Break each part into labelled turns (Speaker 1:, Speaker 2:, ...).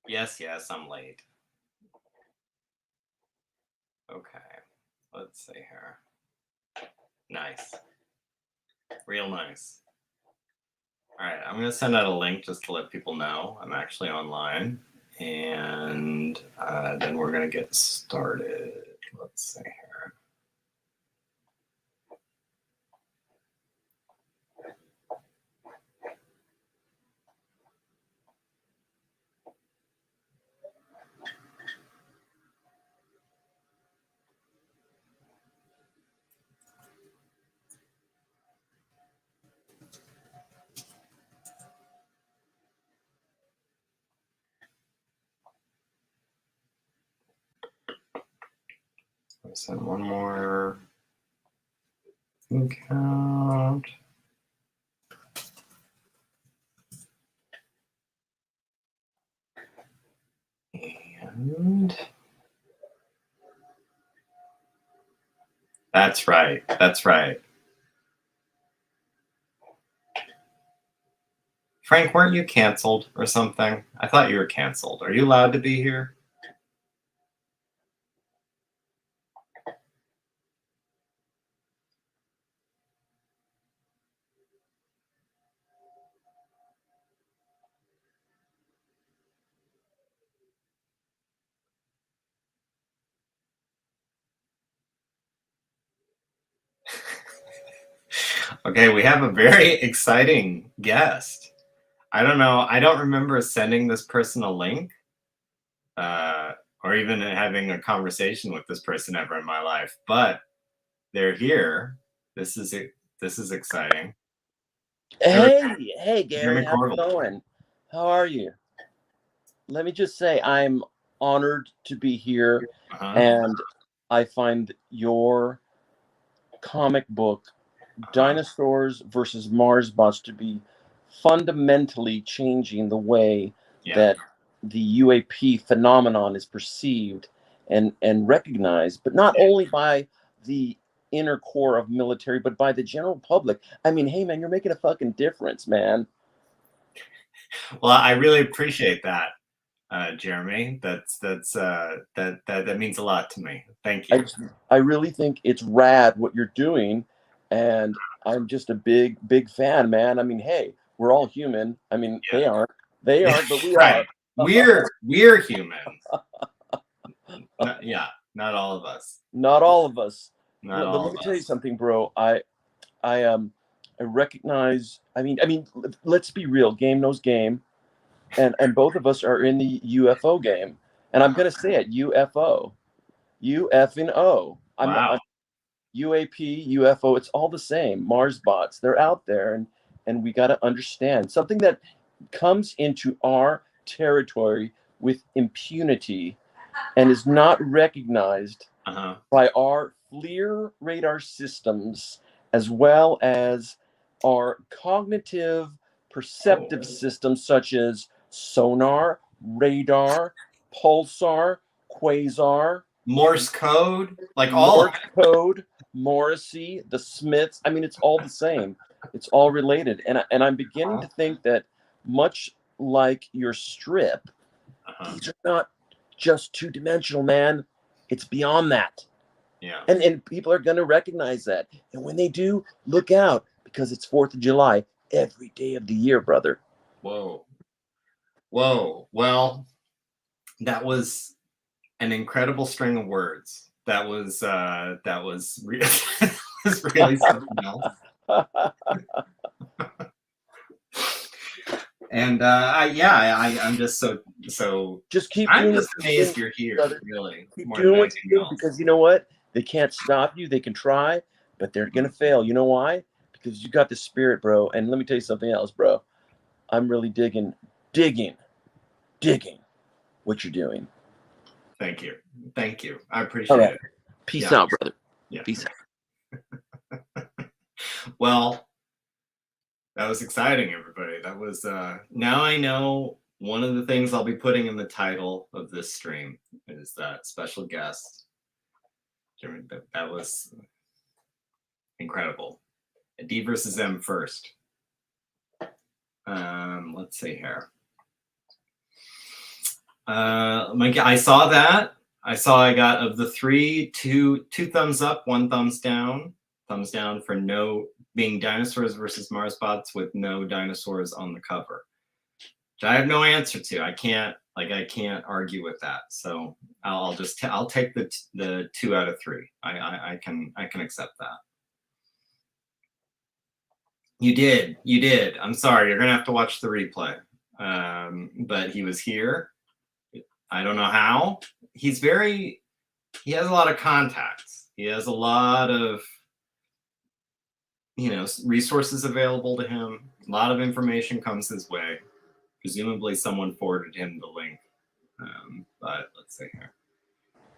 Speaker 1: Yes, I'm late. Okay, let's see here. Nice. Real nice. All right, I'm going to send out a link just to let people know I'm actually online. And then we're going to get started. Let's see here. I'll send one more account. And that's right. That's right. Frank, weren't you canceled or something? I thought you were canceled. Are you allowed to be here? Okay, we have a very exciting guest. I don't know. I don't remember sending this person a link or even having a conversation with this person ever in my life, but they're here. This is exciting.
Speaker 2: Hey, Gary,
Speaker 1: Jeremy
Speaker 2: how's
Speaker 1: Corbell.
Speaker 2: it going? How are you? Let me just say, I'm honored to be here, and I find your comic book, Dinosaurs versus Mars Bots, to be fundamentally changing the way that the UAP phenomenon is perceived and recognized, but not only by the inner core of military, but by the general public. I mean, hey, man, you're making a fucking difference, man.
Speaker 1: Well, I really appreciate that, Jeremy. That means a lot to me. Thank you.
Speaker 2: I really think it's rad what you're doing, and I'm just a big fan, man. I mean, hey, we're all human. I mean, they aren't, but we
Speaker 1: right.
Speaker 2: are.
Speaker 1: We're human. Not all of us.
Speaker 2: Not all of us.
Speaker 1: But
Speaker 2: let me tell you something, bro. I recognize. I mean, let's be real. Game knows game, and both of us are in the UFO game. And I'm gonna say it: UFO, UFO. I'm UAP, UFO. It's all the same. Mars bots. They're out there, and we got to understand something that comes into our territory with impunity and is not recognized by our FLIR radar systems, as well as our cognitive perceptive systems such as sonar, radar, pulsar, quasar,
Speaker 1: Morse code, like all
Speaker 2: Morse code, Morrissey, the Smiths. I mean, it's all the same. It's all related, and I'm beginning to think that much like your strip, these are not just two-dimensional, man. It's beyond that.
Speaker 1: Yeah.
Speaker 2: And people are going to recognize that. And when they do, look out, because it's 4th of July every day of the year, brother.
Speaker 1: Whoa. Well, that was an incredible string of words. That was was really something else. And I'm just so
Speaker 2: just keep
Speaker 1: I'm
Speaker 2: doing
Speaker 1: just amazed you're here, brother. Really.
Speaker 2: Keep doing what you do, because you know what? They can't stop you. They can try, but they're gonna fail. You know why? Because you got the spirit, bro. And let me tell you something else, bro. I'm really digging what you're doing.
Speaker 1: Thank you. I appreciate it.
Speaker 2: Peace out, brother.
Speaker 1: Yeah.
Speaker 2: Peace
Speaker 1: out. Well, that was exciting, everybody. That was now I know one of the things I'll be putting in the title of this stream is that special guest. That was incredible. D versus M first. Let's see here. I saw that. I got of the three, two thumbs up, one thumbs down. Thumbs down for no being dinosaurs versus Mars bots with no dinosaurs on the cover. Which I have no answer to. I can't argue with that. So I'll take the 2 out of 3. I can accept that. You did. I'm sorry. You're gonna have to watch the replay. But he was here. I don't know how. He has a lot of contacts. He has a lot of, resources available to him. A lot of information comes his way. Presumably someone forwarded him the link. But let's see here.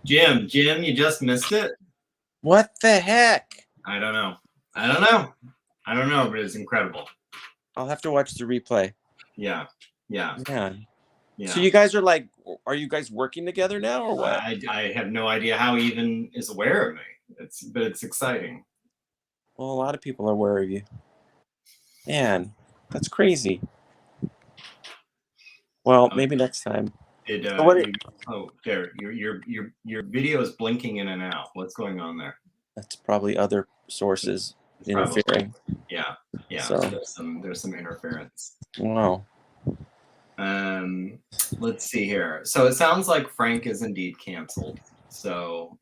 Speaker 1: Jim, you just missed it.
Speaker 2: What the heck?
Speaker 1: I don't know, but it's incredible.
Speaker 2: I'll have to watch the replay.
Speaker 1: Yeah.
Speaker 2: So you guys are you guys working together now or what?
Speaker 1: I have no idea how he even is aware of me. But it's exciting.
Speaker 2: Well, a lot of people are aware of you. Man, that's crazy. Well, maybe next time.
Speaker 1: There, your video is blinking in and out. What's going on there?
Speaker 2: That's probably other sources interfering.
Speaker 1: Yeah.
Speaker 2: So
Speaker 1: there's some interference.
Speaker 2: Wow.
Speaker 1: Let's see here. So it sounds like Frank is indeed canceled. So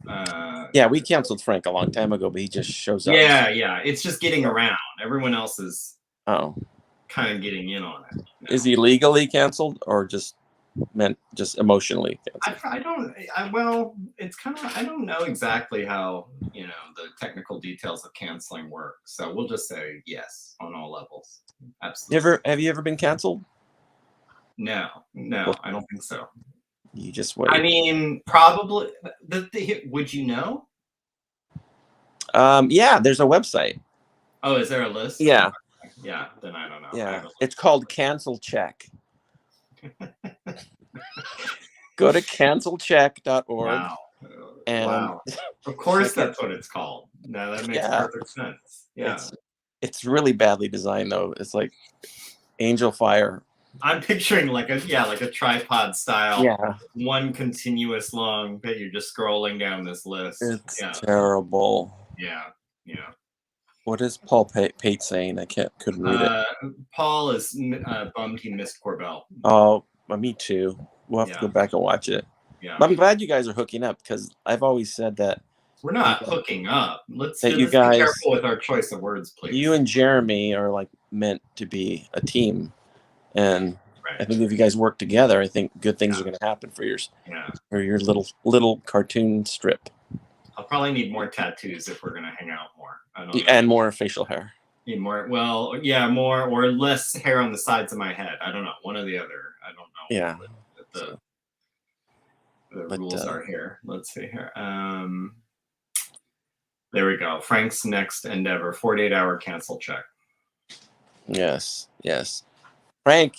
Speaker 2: yeah, we canceled Frank a long time ago, but he just shows up.
Speaker 1: Yeah. It's just getting around. Everyone else is kind of getting in on it.
Speaker 2: Now. Is he legally canceled or just emotionally canceled?
Speaker 1: I don't know exactly how the technical details of canceling work. So we'll just say yes on all levels. Absolutely.
Speaker 2: Have you ever been canceled?
Speaker 1: No, I don't think so.
Speaker 2: You just wait.
Speaker 1: I mean, probably. Would you know?
Speaker 2: Yeah, there's a website.
Speaker 1: Oh, is there a list?
Speaker 2: Yeah.
Speaker 1: Yeah, then I don't know.
Speaker 2: Yeah, it's called Cancel Check. Go to cancelcheck.org.
Speaker 1: Wow. Of course, that's what it's called. Now that makes perfect sense. Yeah.
Speaker 2: It's really badly designed though. It's like Angel Fire.
Speaker 1: I'm picturing like a tripod style.
Speaker 2: Yeah.
Speaker 1: One continuous long that you're just scrolling down this list.
Speaker 2: It's terrible.
Speaker 1: Yeah.
Speaker 2: What is Paul Pate saying? I couldn't read it.
Speaker 1: Paul is bummed he missed Corbell.
Speaker 2: Oh, me too. We'll have to go back and watch it.
Speaker 1: Yeah.
Speaker 2: But I'm glad you guys are hooking up because I've always said that
Speaker 1: we're not hooking up. Let's
Speaker 2: guys,
Speaker 1: be careful with our choice of words, please.
Speaker 2: You and Jeremy are like meant to be a team, and I think if you guys work together, I think good things are going to happen for your little cartoon strip.
Speaker 1: I'll probably need more tattoos if we're going to hang out more.
Speaker 2: And more facial hair.
Speaker 1: Need more. Well, yeah, more or less hair on the sides of my head. I don't know. One or the other. I don't know.
Speaker 2: Yeah.
Speaker 1: The rules are here. Let's see here. There we go. Frank's next endeavor, 48-hour cancel check.
Speaker 2: Yes. Frank,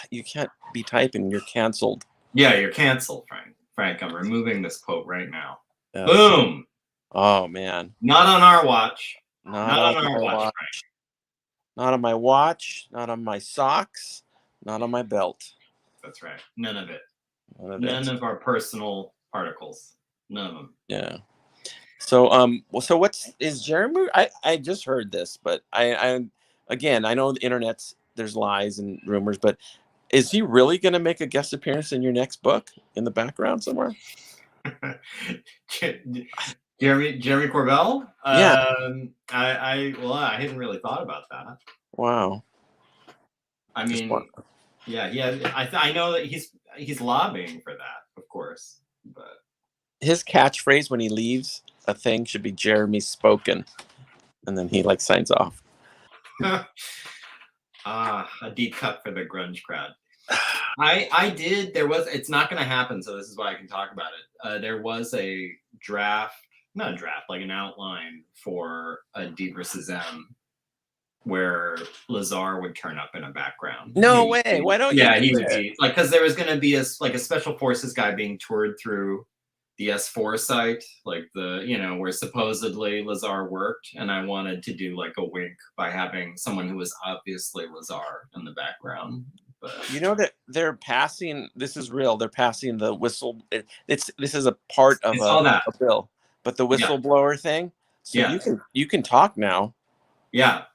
Speaker 2: you can't be typing. You're canceled.
Speaker 1: Yeah, you're canceled, Frank. Frank, I'm removing this quote right now. Boom.
Speaker 2: Oh, man.
Speaker 1: Not on our watch.
Speaker 2: Not on our watch, Frank. Not on my watch. Not on my socks. Not on my belt.
Speaker 1: That's right. None of it. None of our personal articles. None of them.
Speaker 2: Yeah. So so is Jeremy? I just heard this, but I know the internet's there's lies and rumors, but is he really going to make a guest appearance in your next book in the background somewhere?
Speaker 1: Jeremy Corbell?
Speaker 2: Yeah.
Speaker 1: I hadn't really thought about that.
Speaker 2: Wow.
Speaker 1: I mean, I know that he's lobbying for that, of course, but
Speaker 2: his catchphrase when he leaves a thing should be Jeremy spoken, and then he signs off.
Speaker 1: A deep cut for the grunge crowd. It's not going to happen, so this is why I can talk about it. There was a an outline for a D versus M where Lazar would turn up in a background.
Speaker 2: No way. Why don't you?
Speaker 1: Yeah, he would be because there was going to be a special forces guy being toured through the S4 site, where supposedly Lazar worked, and I wanted to do a wink by having someone who was obviously Lazar in the background. But
Speaker 2: You know that they're passing. This is real. They're passing the whistle. This is a part of
Speaker 1: I saw that.
Speaker 2: a bill, but the whistleblower thing. So
Speaker 1: Yeah.
Speaker 2: you can talk now.
Speaker 1: Yeah.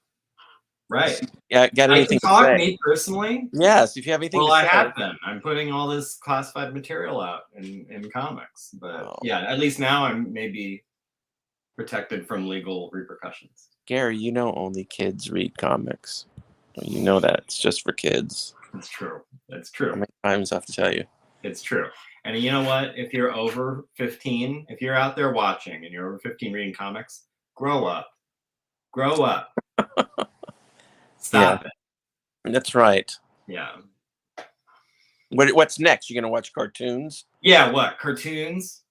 Speaker 1: Right.
Speaker 2: Yeah. Got
Speaker 1: I
Speaker 2: anything
Speaker 1: can
Speaker 2: to
Speaker 1: talk,
Speaker 2: say?
Speaker 1: me personally.
Speaker 2: Yes. If you have anything
Speaker 1: Well,
Speaker 2: to
Speaker 1: I
Speaker 2: say.
Speaker 1: have been. I'm putting all this classified material out in comics, but yeah, at least now I'm maybe protected from legal repercussions.
Speaker 2: Gary, you know only kids read comics. You know that it's just for kids.
Speaker 1: It's true. That's true.
Speaker 2: How many times I have to tell you?
Speaker 1: It's true. And you know what? If you're over 15, if you're out there watching and you're over 15 reading comics, grow up. Grow up. Stop it.
Speaker 2: That's right.
Speaker 1: Yeah.
Speaker 2: What's next? You gonna watch cartoons?
Speaker 1: Yeah, what? Cartoons?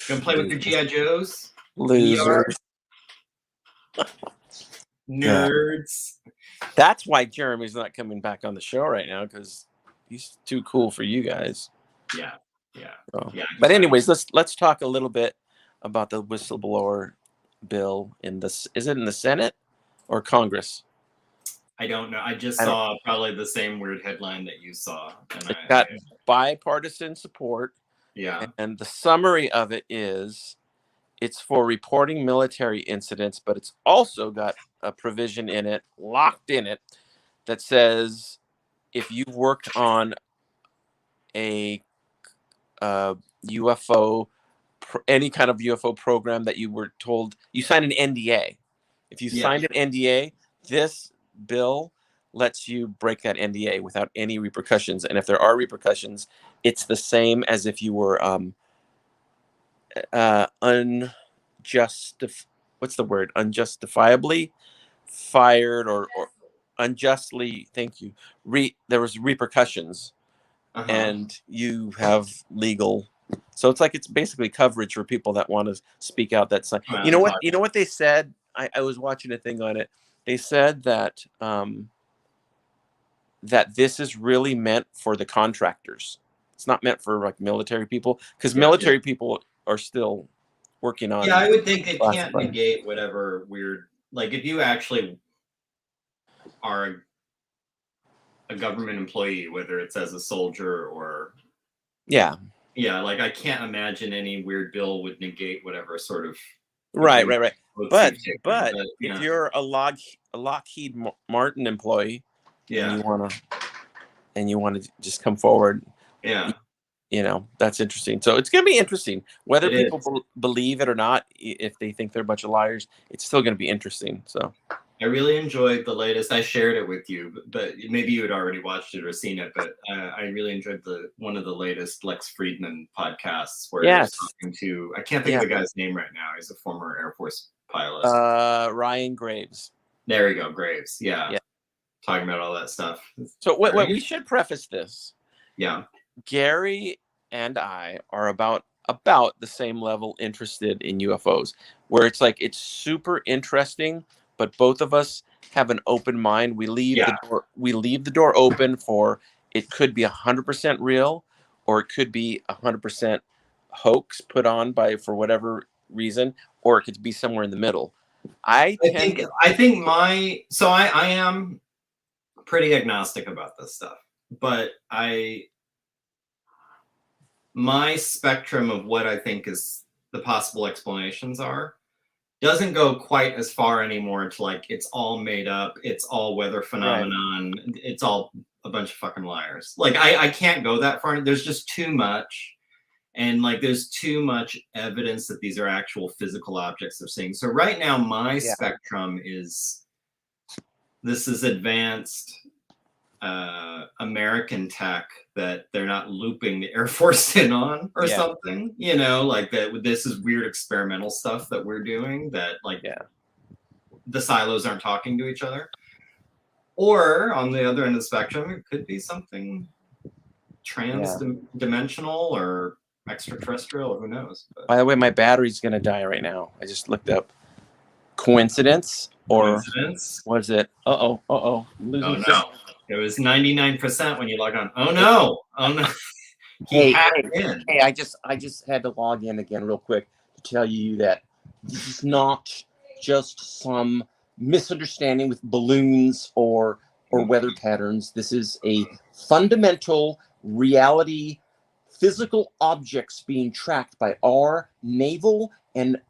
Speaker 1: Gonna play with your G.I. Joes?
Speaker 2: Losers.
Speaker 1: Nerds.
Speaker 2: That's why Jeremy's not coming back on the show right now, because he's too cool for you guys.
Speaker 1: Yeah. Yeah.
Speaker 2: So,
Speaker 1: yeah.
Speaker 2: But anyways, let's talk a little bit about the whistleblower bill in this. Is it in the Senate or Congress?
Speaker 1: I don't know. I just saw probably the same weird headline that you saw. And
Speaker 2: It's got bipartisan support.
Speaker 1: Yeah.
Speaker 2: And the summary of it is it's for reporting military incidents, but it's also got a provision in it, locked in it, that says if you've worked on a UFO, any kind of UFO program that you were told, you signed an NDA. If you signed an NDA, this bill lets you break that NDA without any repercussions. And if there are repercussions, it's the same as if you were unjustifiably fired or unjustly. Thank you. There was repercussions, and you have legal. So it's basically coverage for people that want to speak out. That's like, you know what they said. I was watching a thing on it. They said that that this is really meant for the contractors. It's not meant for like military people, because military people are still working on.
Speaker 1: Yeah, I would think it can't negate whatever weird, like if you actually are a government employee, whether it's as a soldier or like I can't imagine any weird bill would negate whatever sort of
Speaker 2: right. But if you're a Lockheed Martin employee, and you want to just come forward, that's interesting. So it's going to be interesting whether people believe it or not. If they think they're a bunch of liars, it's still going to be interesting. So
Speaker 1: I really enjoyed the latest. I shared it with you, but maybe you had already watched it or seen it. But I really enjoyed one of the latest Lex Friedman podcasts where he was talking to, I can't think of the guy's name right now. He's a former Air Force pilot.
Speaker 2: Ryan Graves.
Speaker 1: There you go, Graves. Yeah. Talking about all that stuff.
Speaker 2: So what we should preface this.
Speaker 1: Yeah.
Speaker 2: Gary and I are about the same level interested in UFOs, where it's like it's super interesting, but both of us have an open mind. We leave the door open for it could be 100% real, or it could be 100% hoax put on for whatever reason, or it could be somewhere in the middle. I
Speaker 1: am pretty agnostic about this stuff, but my spectrum of what I think is the possible explanations doesn't go quite as far anymore to like it's all made up, it's all weather phenomenon, it's all a bunch of fucking liars. Like I can't go that far. There's just too much, and like there's too much evidence that these are actual physical objects they're seeing. So right now my spectrum is this is advanced American tech that they're not looping the Air Force in on or something, like that. This is weird experimental stuff that we're doing that the silos aren't talking to each other. Or on the other end of the spectrum, it could be something trans-dimensional or extraterrestrial, who knows. But.
Speaker 2: By the way, my battery's going to die right now. I just looked up. Coincidence? Was it? Oh no.
Speaker 1: It was 99% when you log on. Oh no.
Speaker 2: Hey, I just had to log in again real quick to tell you that this is not just some misunderstanding with balloons or weather patterns. This is a fundamental reality, physical objects being tracked by our naval and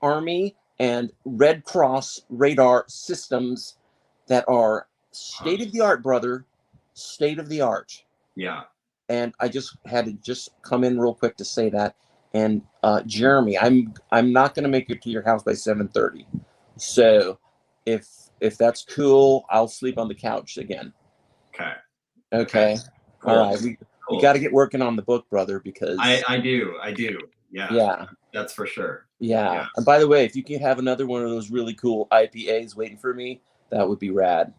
Speaker 2: Army and Red Cross radar systems that are state of the art, brother. State of the art.
Speaker 1: Yeah.
Speaker 2: And I just had to just come in real quick to say that. And Jeremy, I'm not going to make it to your house by 7:30. So if that's cool, I'll sleep on the couch again. Okay. Cool. All right. We got to get working on the book, brother, because
Speaker 1: I do. Yeah. That's for sure.
Speaker 2: Yeah. And by the way, if you can have another one of those really cool IPAs waiting for me, that would be rad.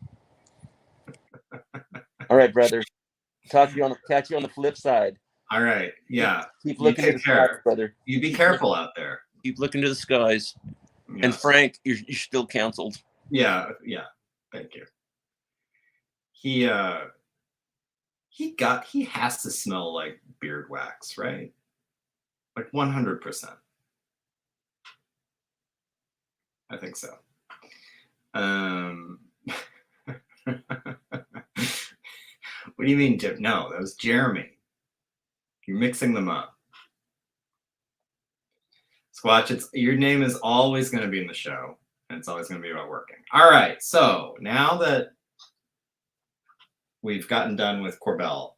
Speaker 2: All right, brother. Catch you on the flip side.
Speaker 1: All right. Yeah.
Speaker 2: Keep looking to the skies, brother.
Speaker 1: You be careful out there.
Speaker 2: Keep looking to the skies. Yes. And Frank, you're still canceled.
Speaker 1: Yeah. Thank you. He has to smell like beard wax, right? Like 100%. I think so. What do you mean, Jim? No, that was Jeremy. You're mixing them up. Squatch, your name is always going to be in the show, and it's always going to be about working. All right, so now that we've gotten done with Corbell,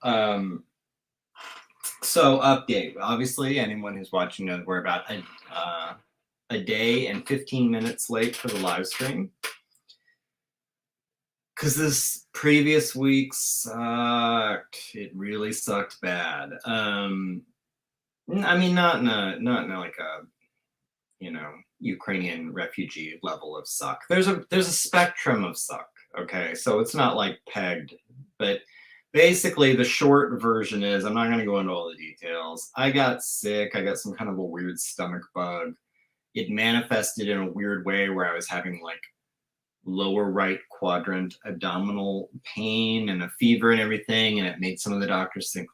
Speaker 1: so update. Obviously, anyone who's watching knows we're about a day and 15 minutes late for the live stream. Because this previous week sucked. It really sucked bad. I mean, not in like a, Ukrainian refugee level of suck. There's a spectrum of suck. Okay, so it's not like pegged, but basically the short version is, I'm not going to go into all the details. I got sick. I got some kind of a weird stomach bug. It manifested in a weird way where I was having like lower right quadrant abdominal pain and a fever and everything, and it made some of the doctors think,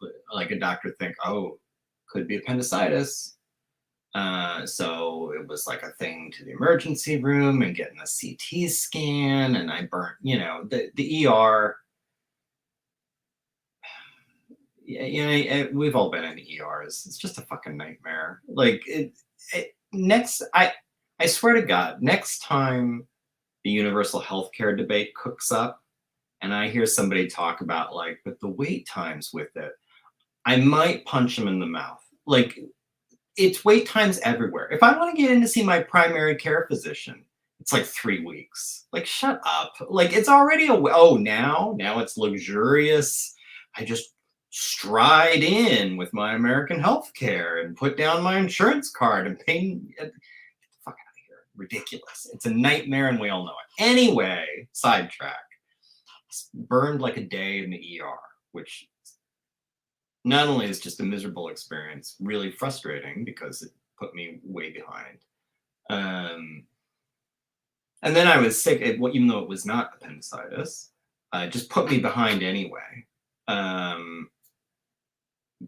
Speaker 1: oh, could be appendicitis. So it was like a thing to the emergency room and getting a CT scan, and I burnt, the ER. Yeah, we've all been in ERs. It's just a fucking nightmare. Like I swear to God, next time the universal healthcare debate cooks up and I hear somebody talk about but the wait times with it, I might punch them in the mouth. Like, it's wait times everywhere. If I want to get in to see my primary care physician, it's like 3 weeks. Like, shut up. Like, it's already now it's luxurious. I just stride in with my American healthcare and put down my insurance card and pay. Ridiculous. It's a nightmare and we all know it. Anyway, sidetrack. Burned like a day in the ER, which not only is just a miserable experience, really frustrating because it put me way behind. And then I was sick, even though it was not appendicitis, it just put me behind anyway.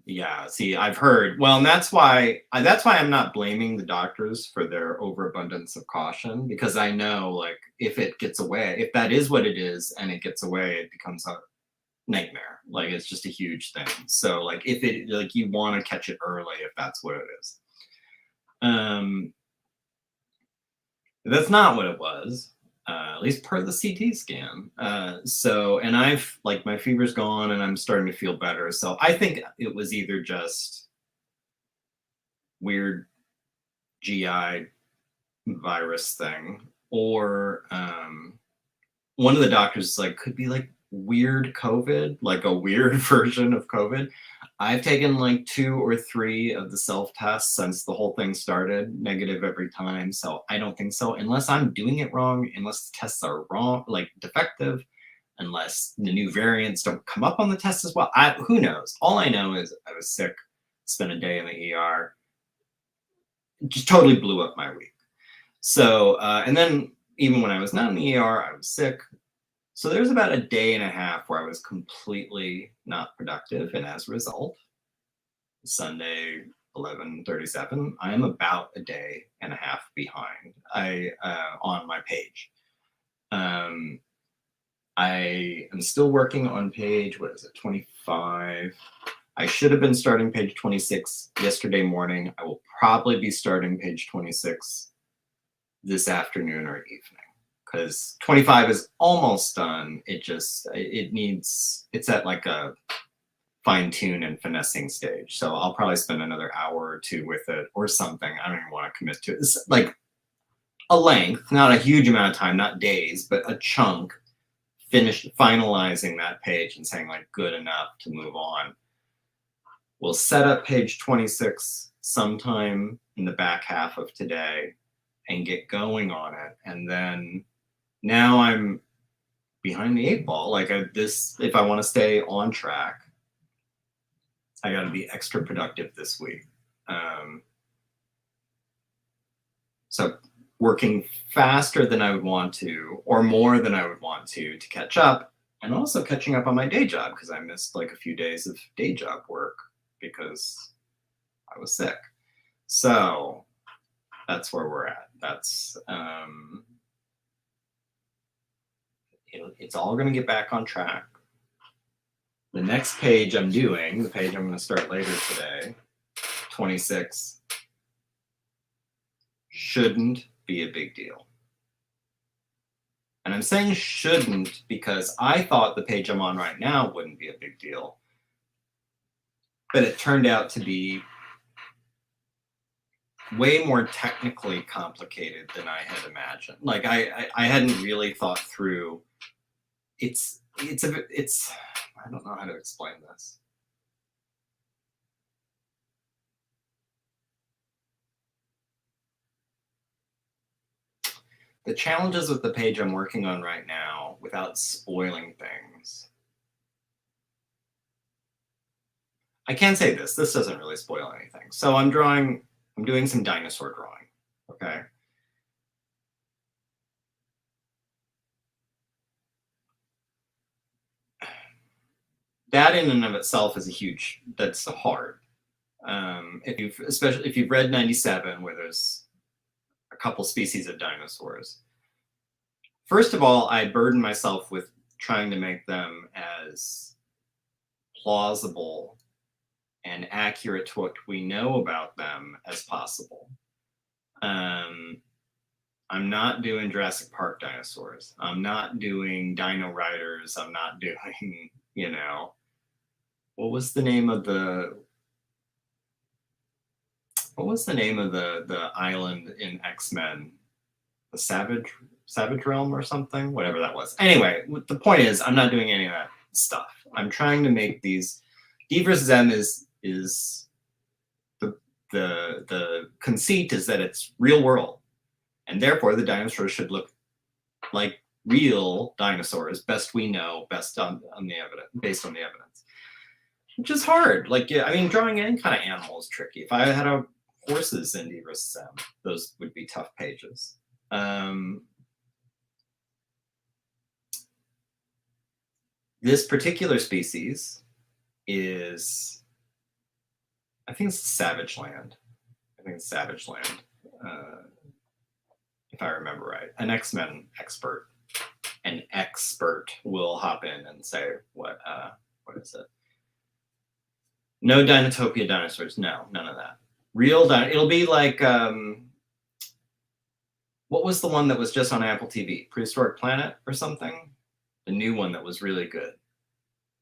Speaker 1: Yeah, see, I've heard, and that's why I'm not blaming the doctors for their overabundance of caution, because I know, if it gets away, if that is what it is and it gets away, it becomes a nightmare. Like, it's just a huge thing. So, if it, you want to catch it early if that's what it is. That's not what it was. At least per the CT scan. And I've my fever's gone and I'm starting to feel better. So I think it was either just weird GI virus thing, or one of the doctors could be weird COVID, a weird version of COVID. I've taken 2 or 3 of the self-tests since the whole thing started, negative every time. So I don't think so, unless I'm doing it wrong, unless the tests are wrong, defective, unless the new variants don't come up on the test as well. Who knows? All I know is I was sick, spent a day in the ER, just totally blew up my week. So, and then even when I was not in the ER, I was sick. So there's about a day and a half where I was completely not productive. And as a result, Sunday, 11:37, I am about a day and a half behind on my page. I am still working on page, what is it, 25. I should have been starting page 26 yesterday morning. I will probably be starting page 26 this afternoon or evening, because 25 is almost done. It needs, it's at like a fine tune and finessing stage. So I'll probably spend another hour or two with it or something. I don't even want to commit to it. It's like a length, not a huge amount of time, not days, but a chunk, finalizing that page and saying like good enough to move on. We'll set up page 26 sometime in the back half of today and get going on it. And then now I'm behind the 8 ball. Like if I want to stay on track, I got to be extra productive this week. So working faster than I would want to, or more than I would want to catch up, and also catching up on my day job, because I missed like a few days of day job work because I was sick. So that's where we're at. That's it's all going to get back on track. The next page I'm doing, the page I'm going to start later today, 26, shouldn't be a big deal. And I'm saying shouldn't because I thought the page I'm on right now wouldn't be a big deal. But it turned out to be way more technically complicated than I had imagined. Like I hadn't really thought through. It's I don't know how to explain this. The challenges with the page I'm working on right now, without spoiling things. I can say this doesn't really spoil anything. So I'm doing some dinosaur drawing, okay? That in and of itself is that's hard. Especially if you've read 97, where there's a couple species of dinosaurs. First of all, I burden myself with trying to make them as plausible and accurate to what we know about them as possible. I'm not doing Jurassic Park dinosaurs. I'm not doing Dino Riders. I'm not doing, what was the name of the island in X-Men? The Savage Realm or something? Whatever that was. Anyway, the point is, I'm not doing any of that stuff. I'm trying to make these. D versus M is the conceit is that it's real world, and therefore the dinosaurs should look like real dinosaurs, best we know, based on the evidence, which is hard. Like, yeah, I mean, drawing any kind of animal is tricky. If I had horses in D versus M, those would be tough pages. This particular species is, I think it's Savage Land. If I remember right. An X-Men expert. An expert will hop in and say, what is it? No Dinotopia dinosaurs. No, none of that. It'll be like, what was the one that was just on Apple TV? Prehistoric Planet or something? The new one that was really good.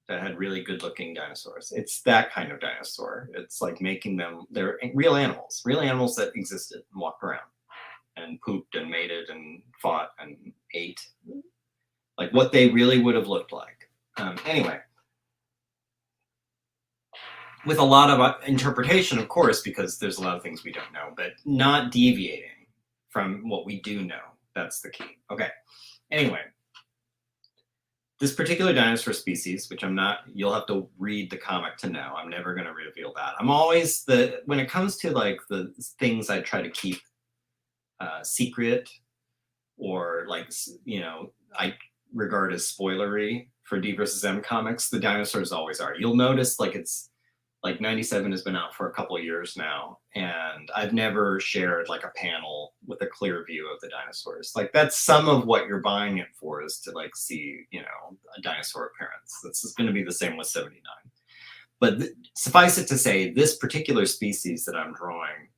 Speaker 1: That had really good looking dinosaurs. It's that kind of dinosaur. It's like making them, they're real animals that existed and walked around and pooped and mated and fought and ate. Like what they really would have looked like. Anyway, with a lot of interpretation, of course, because there's a lot of things we don't know, but not deviating from what we do know. That's the key. Okay. Anyway, this particular dinosaur species, which you'll have to read the comic to know. I'm never going to reveal that. I'm always when it comes to like the things I try to keep secret, or like, I regard as spoilery for D versus M comics, the dinosaurs always are. You'll notice like it's like 97 has been out for a couple of years now, and I've never shared like a panel with a clear view of the dinosaurs. Like that's some of what you're buying it for, is to like see, you know, a dinosaur appearance. This is going to be the same with 79. But suffice it to say, this particular species that I'm drawing,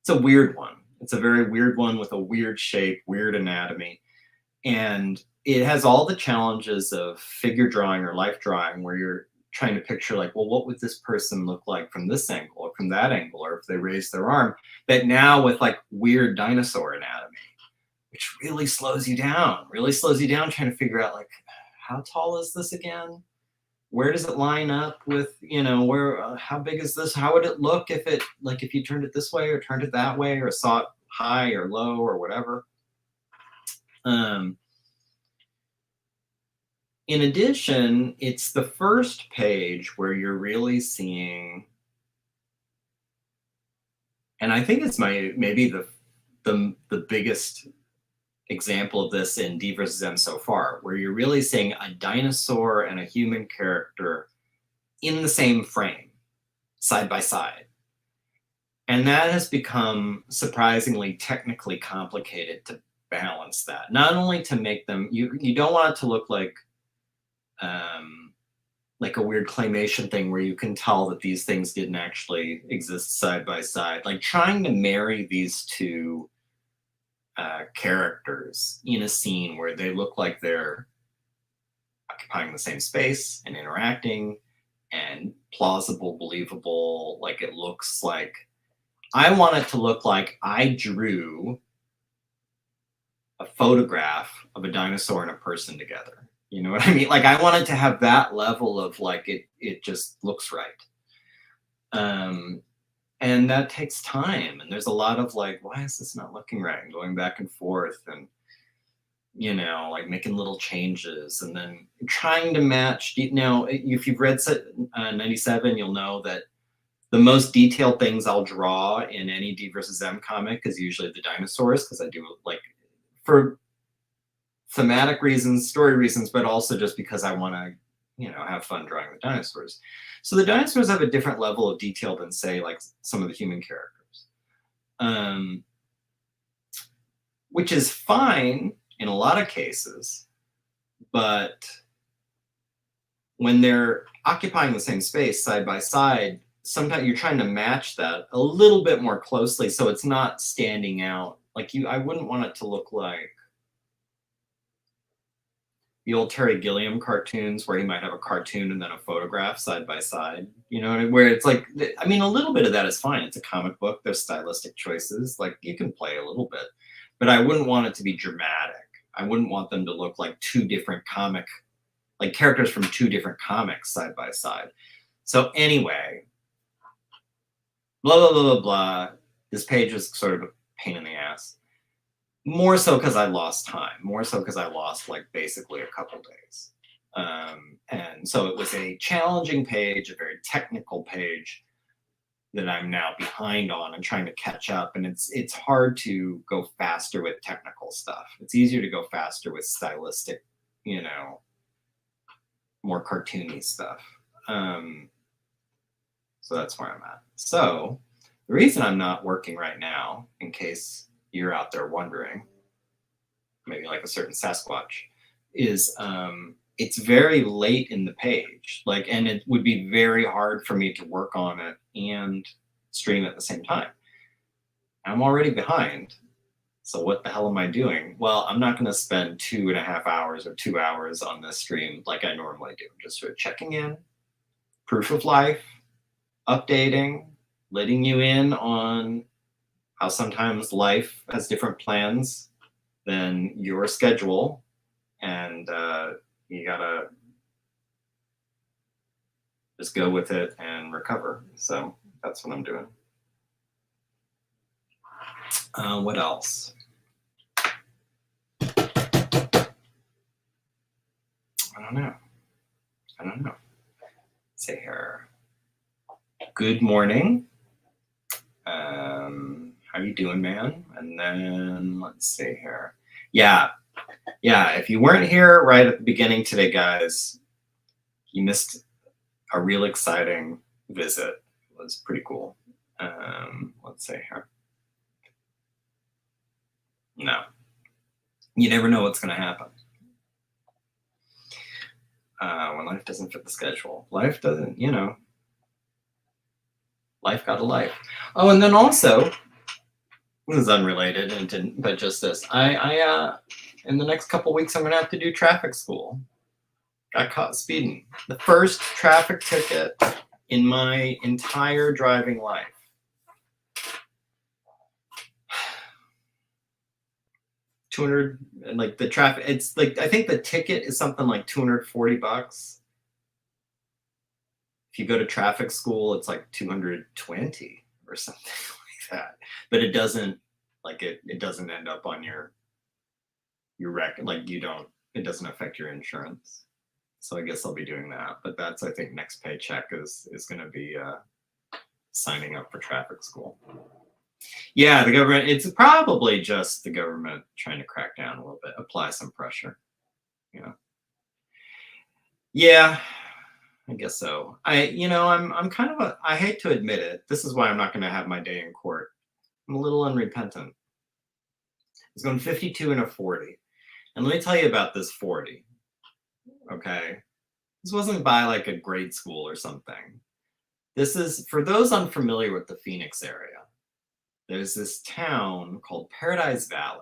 Speaker 1: it's a weird one. It's a very weird one with a weird shape, weird anatomy. And it has all the challenges of figure drawing or life drawing, where you're trying to picture like, well, what would this person look like from this angle or from that angle, or if they raise their arm, but now with like weird dinosaur anatomy, which really slows you down trying to figure out like, how tall is this again? Where does it line up with, you know, where, how big is this? How would it look if it, like if you turned it this way or turned it that way or saw it high or low or whatever. In addition, it's the first page where you're really seeing, and I think it's maybe the biggest example of this in D versus M so far, where you're really seeing a dinosaur and a human character in the same frame, side by side. And that has become surprisingly technically complicated to balance that. Not only to make them, you don't want it to look like a weird claymation thing where you can tell that these things didn't actually exist side by side. Like trying to marry these two characters in a scene where they look like they're occupying the same space and interacting and plausible, believable, like it looks like, I want it to look like I drew a photograph of a dinosaur and a person together. You know what I mean? Like I wanted to have that level of like, it just looks right. And that takes time. And there's a lot of like, why is this not looking right? And going back and forth and, you know, like making little changes and then trying to match. You know, if you've read 97, you'll know that the most detailed things I'll draw in any D versus M comic is usually the dinosaurs, because I do like, for thematic reasons, story reasons, but also just because I want to, you know, have fun drawing the dinosaurs. So the dinosaurs have a different level of detail than, say, like some of the human characters, which is fine in a lot of cases, but when they're occupying the same space side by side, sometimes you're trying to match that a little bit more closely so it's not standing out. Like I wouldn't want it to look like the old Terry Gilliam cartoons where he might have a cartoon and then a photograph side by side, you know, where it's like, I mean, a little bit of that is fine. It's a comic book. There's stylistic choices. Like you can play a little bit, but I wouldn't want it to be dramatic. I wouldn't want them to look like two different like characters from two different comics side by side. So anyway, blah, blah, blah, blah, blah. This page is sort of a pain in the ass. More so because I lost time. More so because I lost like basically a couple days. And so it was a challenging page, a very technical page that I'm now behind on and trying to catch up. And it's hard to go faster with technical stuff. It's easier to go faster with stylistic, you know, more cartoony stuff. So that's where I'm at. So the reason I'm not working right now, in case you're out there wondering, maybe like a certain Sasquatch, is it's very late in the page. Like, and it would be very hard for me to work on it and stream at the same time. I'm already behind. So what the hell am I doing? Well, I'm not going to spend 2.5 hours or 2 hours on this stream like I normally do. Just sort of checking in, proof of life, updating, letting you in on how sometimes life has different plans than your schedule, and you gotta just go with it and recover. So that's what I'm doing. What else? I don't know. Let's see here. Good morning. How you doing, man? And then let's see here. Yeah. If you weren't here right at the beginning today, guys, you missed a real exciting visit. was pretty cool. Let's say here. No, you never know what's going to happen. When life doesn't fit the schedule, life doesn't, you know, life got a life. Oh, and then also, this is unrelated and didn't, but just this. I in the next couple weeks, I'm gonna have to do traffic school. Got caught speeding. The first traffic ticket in my entire driving life. $200, like the traffic. It's like I think the ticket is something like $240. If you go to traffic school, it's like 220 or something like that. But it doesn't like it doesn't end up on your record. Like you don't. It doesn't affect your insurance. So I guess I'll be doing that. But that's I think next paycheck is going to be signing up for traffic school. Yeah, the government. It's probably just the government trying to crack down a little bit, apply some pressure. You know. Yeah. I guess so. I'm kind of I hate to admit it. This is why I'm not going to have my day in court. I'm a little unrepentant. I was going 52 and a 40. And let me tell you about this 40. Okay. This wasn't by like a grade school or something. This is for those unfamiliar with the Phoenix area. There's this town called Paradise Valley.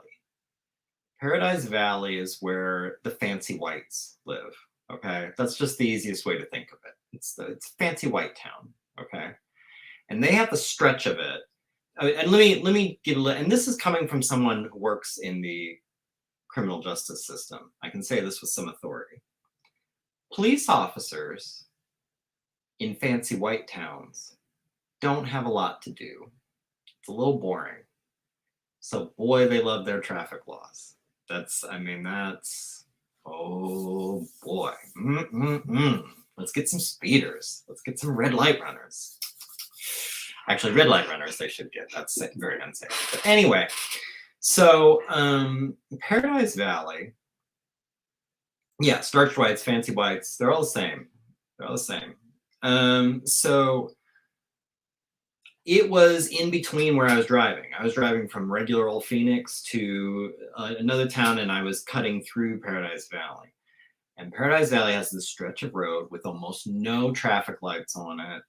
Speaker 1: Paradise Valley is where the fancy whites live. Okay, that's just the easiest way to think of it. It's fancy white town. Okay, and they have a stretch of it. And let me give a and this is coming from someone who works in the criminal justice system. I can say this with some authority. Police officers in fancy white towns don't have a lot to do. It's a little boring. So boy, they love their traffic laws. That's oh boy. Let's get some speeders. Let's get some red light runners. Actually, red light runners they should get. That's very unsafe. But anyway, so Paradise Valley, yeah, starched whites, fancy whites, they're all the same. They're all the same. So it was in between where I was driving. I was driving from regular old Phoenix to another town, and I was cutting through Paradise Valley. And Paradise Valley has this stretch of road with almost no traffic lights on it.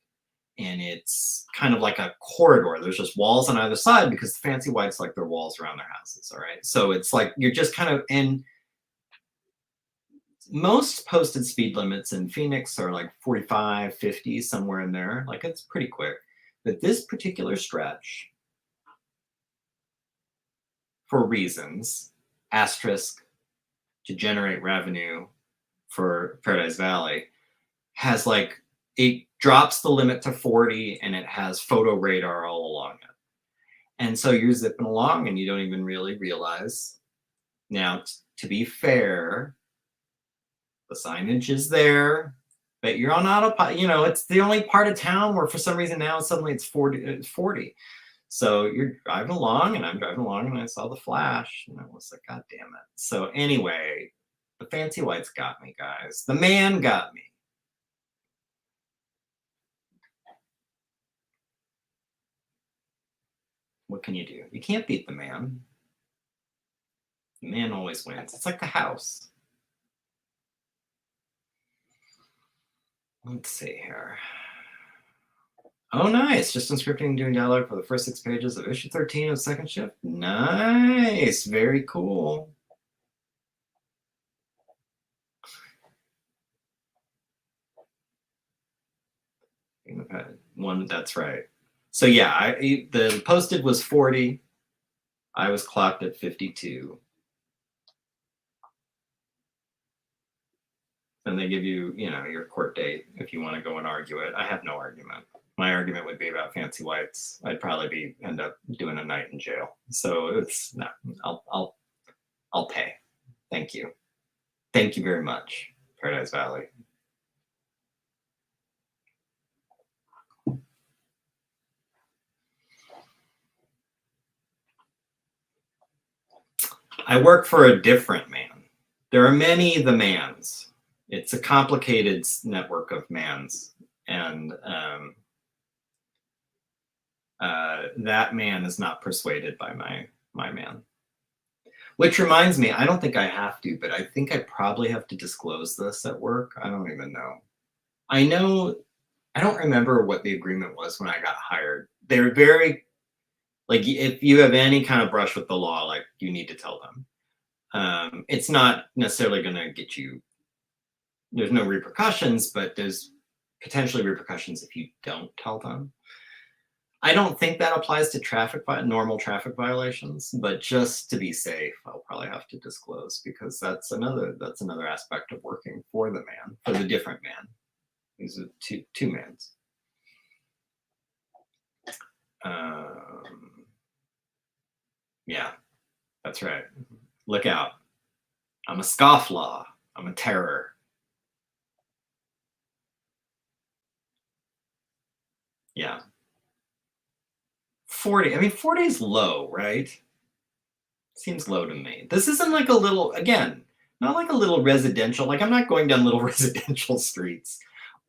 Speaker 1: And it's kind of like a corridor. There's just walls on either side because the fancy whites like their walls around their houses, all right? So it's like you're just kind of, and most posted speed limits in Phoenix are like 45, 50, somewhere in there. Like it's pretty quick. But this particular stretch, for reasons, asterisk, to generate revenue for Paradise Valley, has like, it drops the limit to 40 and it has photo radar all along it. And so you're zipping along and you don't even really realize. Now, to be fair, the signage is there. But you're on autopilot, you know, it's the only part of town where for some reason now suddenly it's 40. So you're driving along and I'm driving along and I saw the flash and I was like, God damn it. So anyway, the fancy whites got me, guys. The man got me. What can you do? You can't beat the man. The man always wins. It's like the house. Let's see here. Oh, nice. Just unscripting and doing dialogue for the first 6 pages of issue 13 of Second Shift. Nice. Very cool. One, that's right. So yeah, the posted was 40. I was clocked at 52. And they give you, you know, your court date if you want to go and argue it. I have no argument. My argument would be about fancy whites. I'd probably end up doing a night in jail. So it's no, I'll pay. Thank you. Thank you very much, Paradise Valley. I work for a different man. There are many the mans. It's a complicated network of mans. And that man is not persuaded by my man. Which reminds me, I don't think I have to, but I think I probably have to disclose this at work. I don't even know. I don't remember what the agreement was when I got hired. They're very, like, if you have any kind of brush with the law, like, you need to tell them. It's not necessarily going to get you, there's no repercussions, but there's potentially repercussions if you don't tell them. I don't think that applies to normal traffic violations, but just to be safe, I'll probably have to disclose, because that's another aspect of working for the man, for the different man. These are two mans. Yeah, that's right. Look out. I'm a scofflaw. I'm a terror. Yeah. 40. I mean, 40 is low, right? Seems low to me. This isn't like a little, again, not like a little residential. Like, I'm not going down little residential streets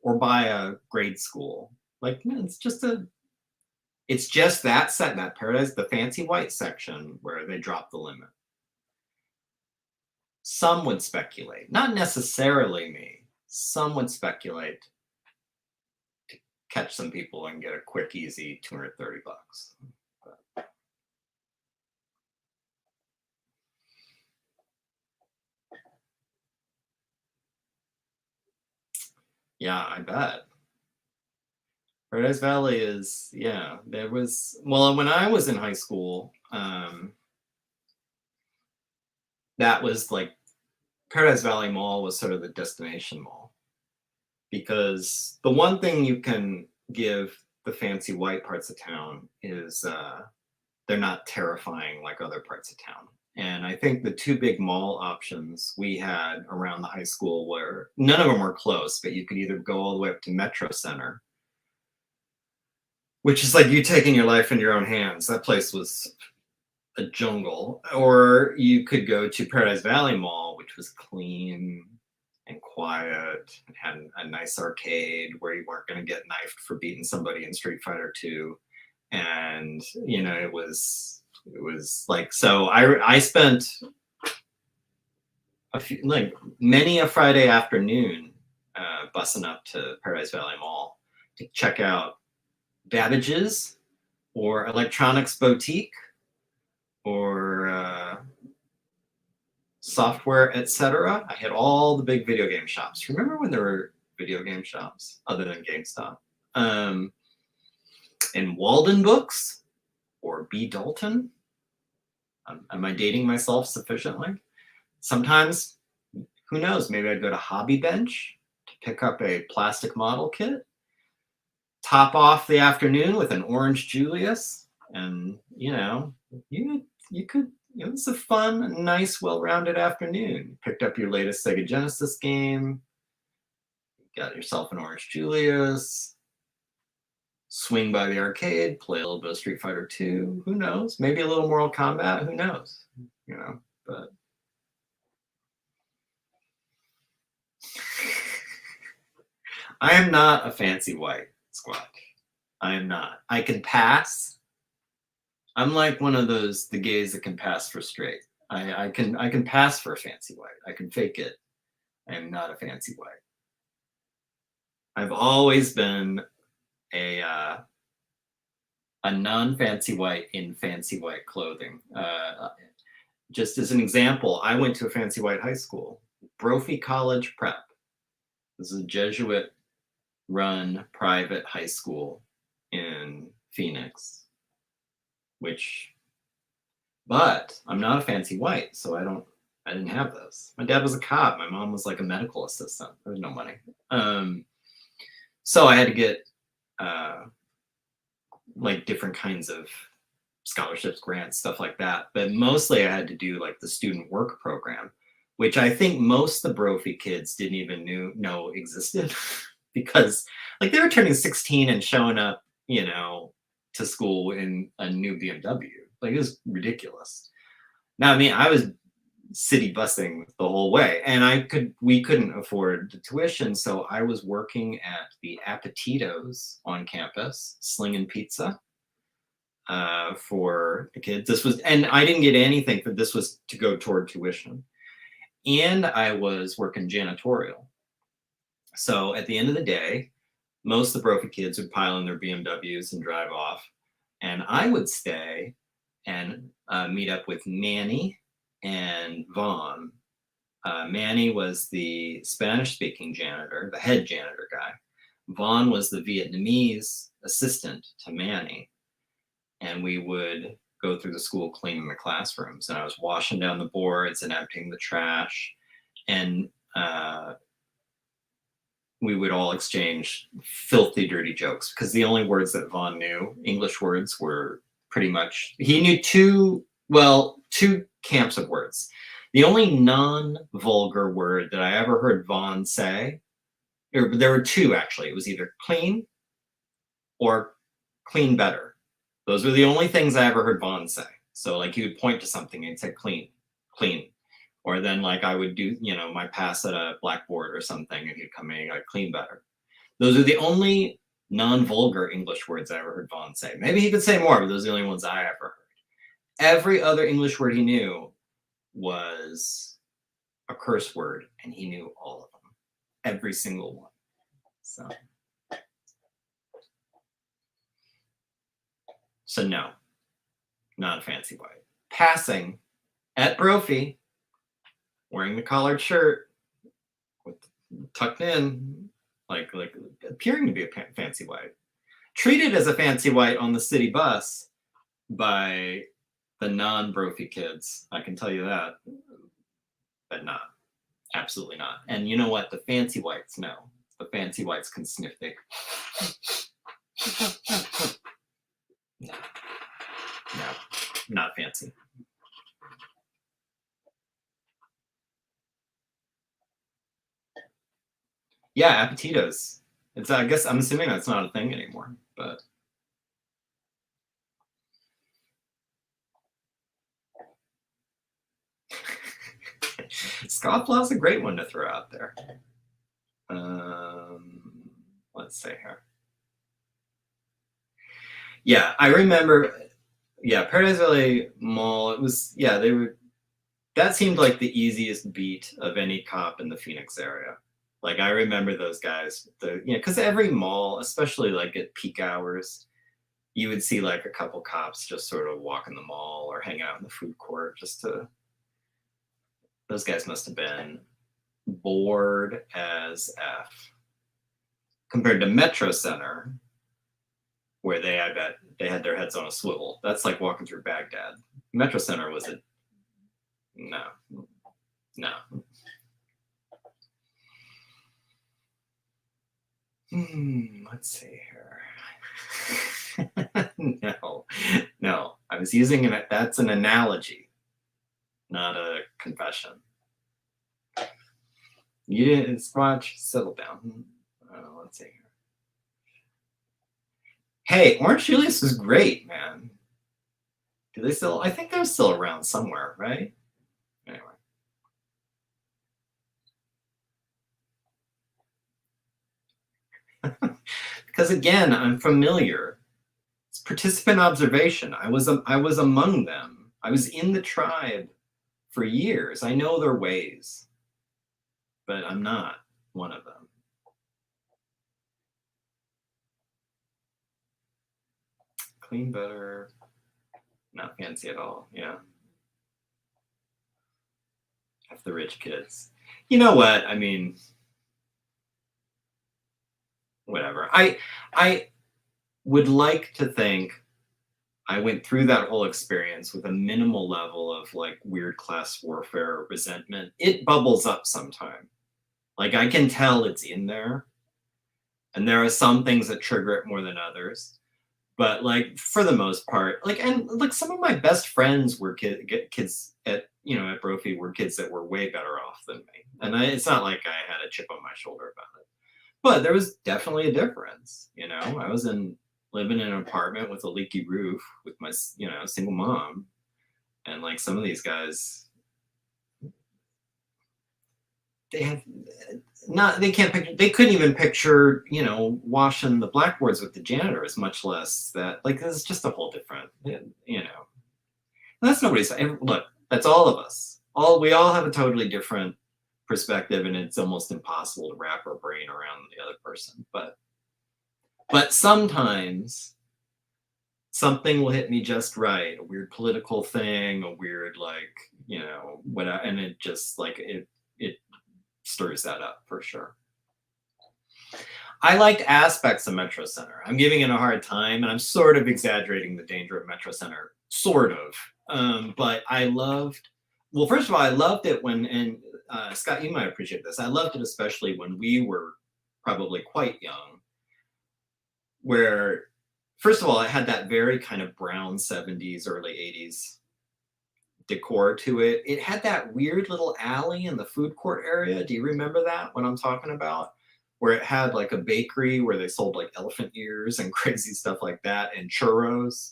Speaker 1: or by a grade school. Like, it's just that Paradise, the fancy white section where they drop the limit. Some would speculate, not necessarily me, some would speculate to catch some people and get a quick, easy $230. But yeah, I bet. Paradise Valley is, yeah, there was, well, when I was in high school, that was like, Paradise Valley Mall was sort of the destination mall. Because the one thing you can give the fancy white parts of town is they're not terrifying like other parts of town. And I think the two big mall options we had around the high school were, none of them were close, but you could either go all the way up to Metro Center, which is like you taking your life in your own hands. That place was a jungle. Or you could go to Paradise Valley Mall, which was clean and quiet, and had a nice arcade where you weren't going to get knifed for beating somebody in Street Fighter 2. And, you know, it was like, so I spent many a Friday afternoon bussing up to Paradise Valley Mall to check out Babbage's or Electronics Boutique or Software, etc. I had all the big video game shops. Remember when there were video game shops other than GameStop? And Walden Books or B. Dalton. Am I dating myself sufficiently? Sometimes, who knows, maybe I'd go to Hobby Bench to pick up a plastic model kit, top off the afternoon with an orange Julius, and, you know, you could, it was a fun, nice, well-rounded afternoon. Picked up your latest Sega Genesis game, got yourself an orange Julius, swing by the arcade, play a little bit of Street Fighter 2. Who knows? Maybe a little Mortal Kombat. Who knows? You know, but I am not a fancy white Squatch. I am not. I can pass. I'm like one of those, the gays that can pass for straight. I can pass for a fancy white. I can fake it. I am not a fancy white. I've always been a non-fancy white in fancy white clothing. Just as an example, I went to a fancy white high school, Brophy College Prep. This is a Jesuit-run private high school in Phoenix. But I'm not a fancy white, so I didn't have those. My dad was a cop. My mom was like a medical assistant. There was no money. So I had to get like different kinds of scholarships, grants, stuff like that. But mostly I had to do like the student work program, which I think most of the Brophy kids didn't even know existed because like they were turning 16 and showing up, you know, to school in a new BMW. Like it was ridiculous. Now, I mean, I was city busing the whole way, and we couldn't afford the tuition, so I was working at the Appetitos on campus, slinging pizza. for the kids. This was, and I didn't get anything for this, was to go toward tuition. And I was working janitorial. So at the end of the day, most of the Brophy kids would pile in their BMWs and drive off. And I would stay and meet up with Manny and Vaughn. Manny was the Spanish-speaking janitor, the head janitor guy. Vaughn was the Vietnamese assistant to Manny. And we would go through the school cleaning the classrooms. And I was washing down the boards and emptying the trash. And we would all exchange filthy, dirty jokes, because the only words that Vaughn knew, English words, were pretty much, he knew two camps of words. The only non-vulgar word that I ever heard Vaughn say, or there were two actually, it was either clean or clean better. Those were the only things I ever heard Vaughn say. So like he would point to something and he'd say clean, clean. Or then like I would do, you know, my pass at a blackboard or something and he'd come in and I'd clean better. Those are the only non-vulgar English words I ever heard Vaughn say. Maybe he could say more, but those are the only ones I ever heard. Every other English word he knew was a curse word, and he knew all of them. Every single one. So no, not a fancy white. Passing at Brophy, wearing the collared shirt, with tucked in, like appearing to be a fancy white. Treated as a fancy white on the city bus by the non-Brophy kids, I can tell you that, but not, absolutely not. And you know what? The fancy whites know. The fancy whites can sniff dick. No, not fancy. Yeah, appetitos. It's, I guess, I'm assuming that's not a thing anymore, but. Scofflaw is a great one to throw out there. Let's see here. Yeah, I remember. Yeah, Paradise Valley Mall. It was, yeah, they were. That seemed like the easiest beat of any cop in the Phoenix area. Like I remember those guys. Because every mall, especially like at peak hours, you would see like a couple cops just sort of walk in the mall or hang out in the food court just to. Those guys must have been bored as F. Compared to Metro Center, where I bet they had their heads on a swivel. That's like walking through Baghdad. Metro Center was a no. Let's see here. No. I was using that's an analogy, not a confession. You didn't, Squatch, settle down. Let's see here. Hey, Orange Julius is great, man. Do they still? I think they're still around somewhere, right? Anyway. Because again, I'm familiar. It's participant observation. I was among them. I was in the tribe for years. I know their ways, but I'm not one of them. Clean better, not fancy at all. Yeah. F the rich kids. You know what? I mean, whatever. I would like to think I went through that whole experience with a minimal level of like weird class warfare or resentment. It bubbles up sometime. Like I can tell it's in there. And there are some things that trigger it more than others. But like for the most part, like, and like some of my best friends were kids at, at Brophy were kids that were way better off than me. And it's not like I had a chip on my shoulder about it. But there was definitely a difference. I was living in an apartment with a leaky roof with my, single mom. And like some of these guys, they couldn't even picture, washing the blackboards with the janitors, much less that, like, this is just a whole different, that's nobody's, look, that's all of us. We all have a totally different perspective, and it's almost impossible to wrap our brain around the other person. But sometimes something will hit me just right, a weird political thing, a weird, like, whatever, and it just, like, it stirs that up for sure. I liked aspects of Metro Center. I'm giving it a hard time, and I'm sort of exaggerating the danger of Metro Center, sort of. But well, first of all, I loved it when, and Scott, you might appreciate this, I loved it especially when we were probably quite young, where, first of all, it had that very kind of brown 70s, early 80s decor to it. It had that weird little alley in the food court area. Do you remember that, what I'm talking about? Where it had like a bakery where they sold like elephant ears and crazy stuff like that, and churros.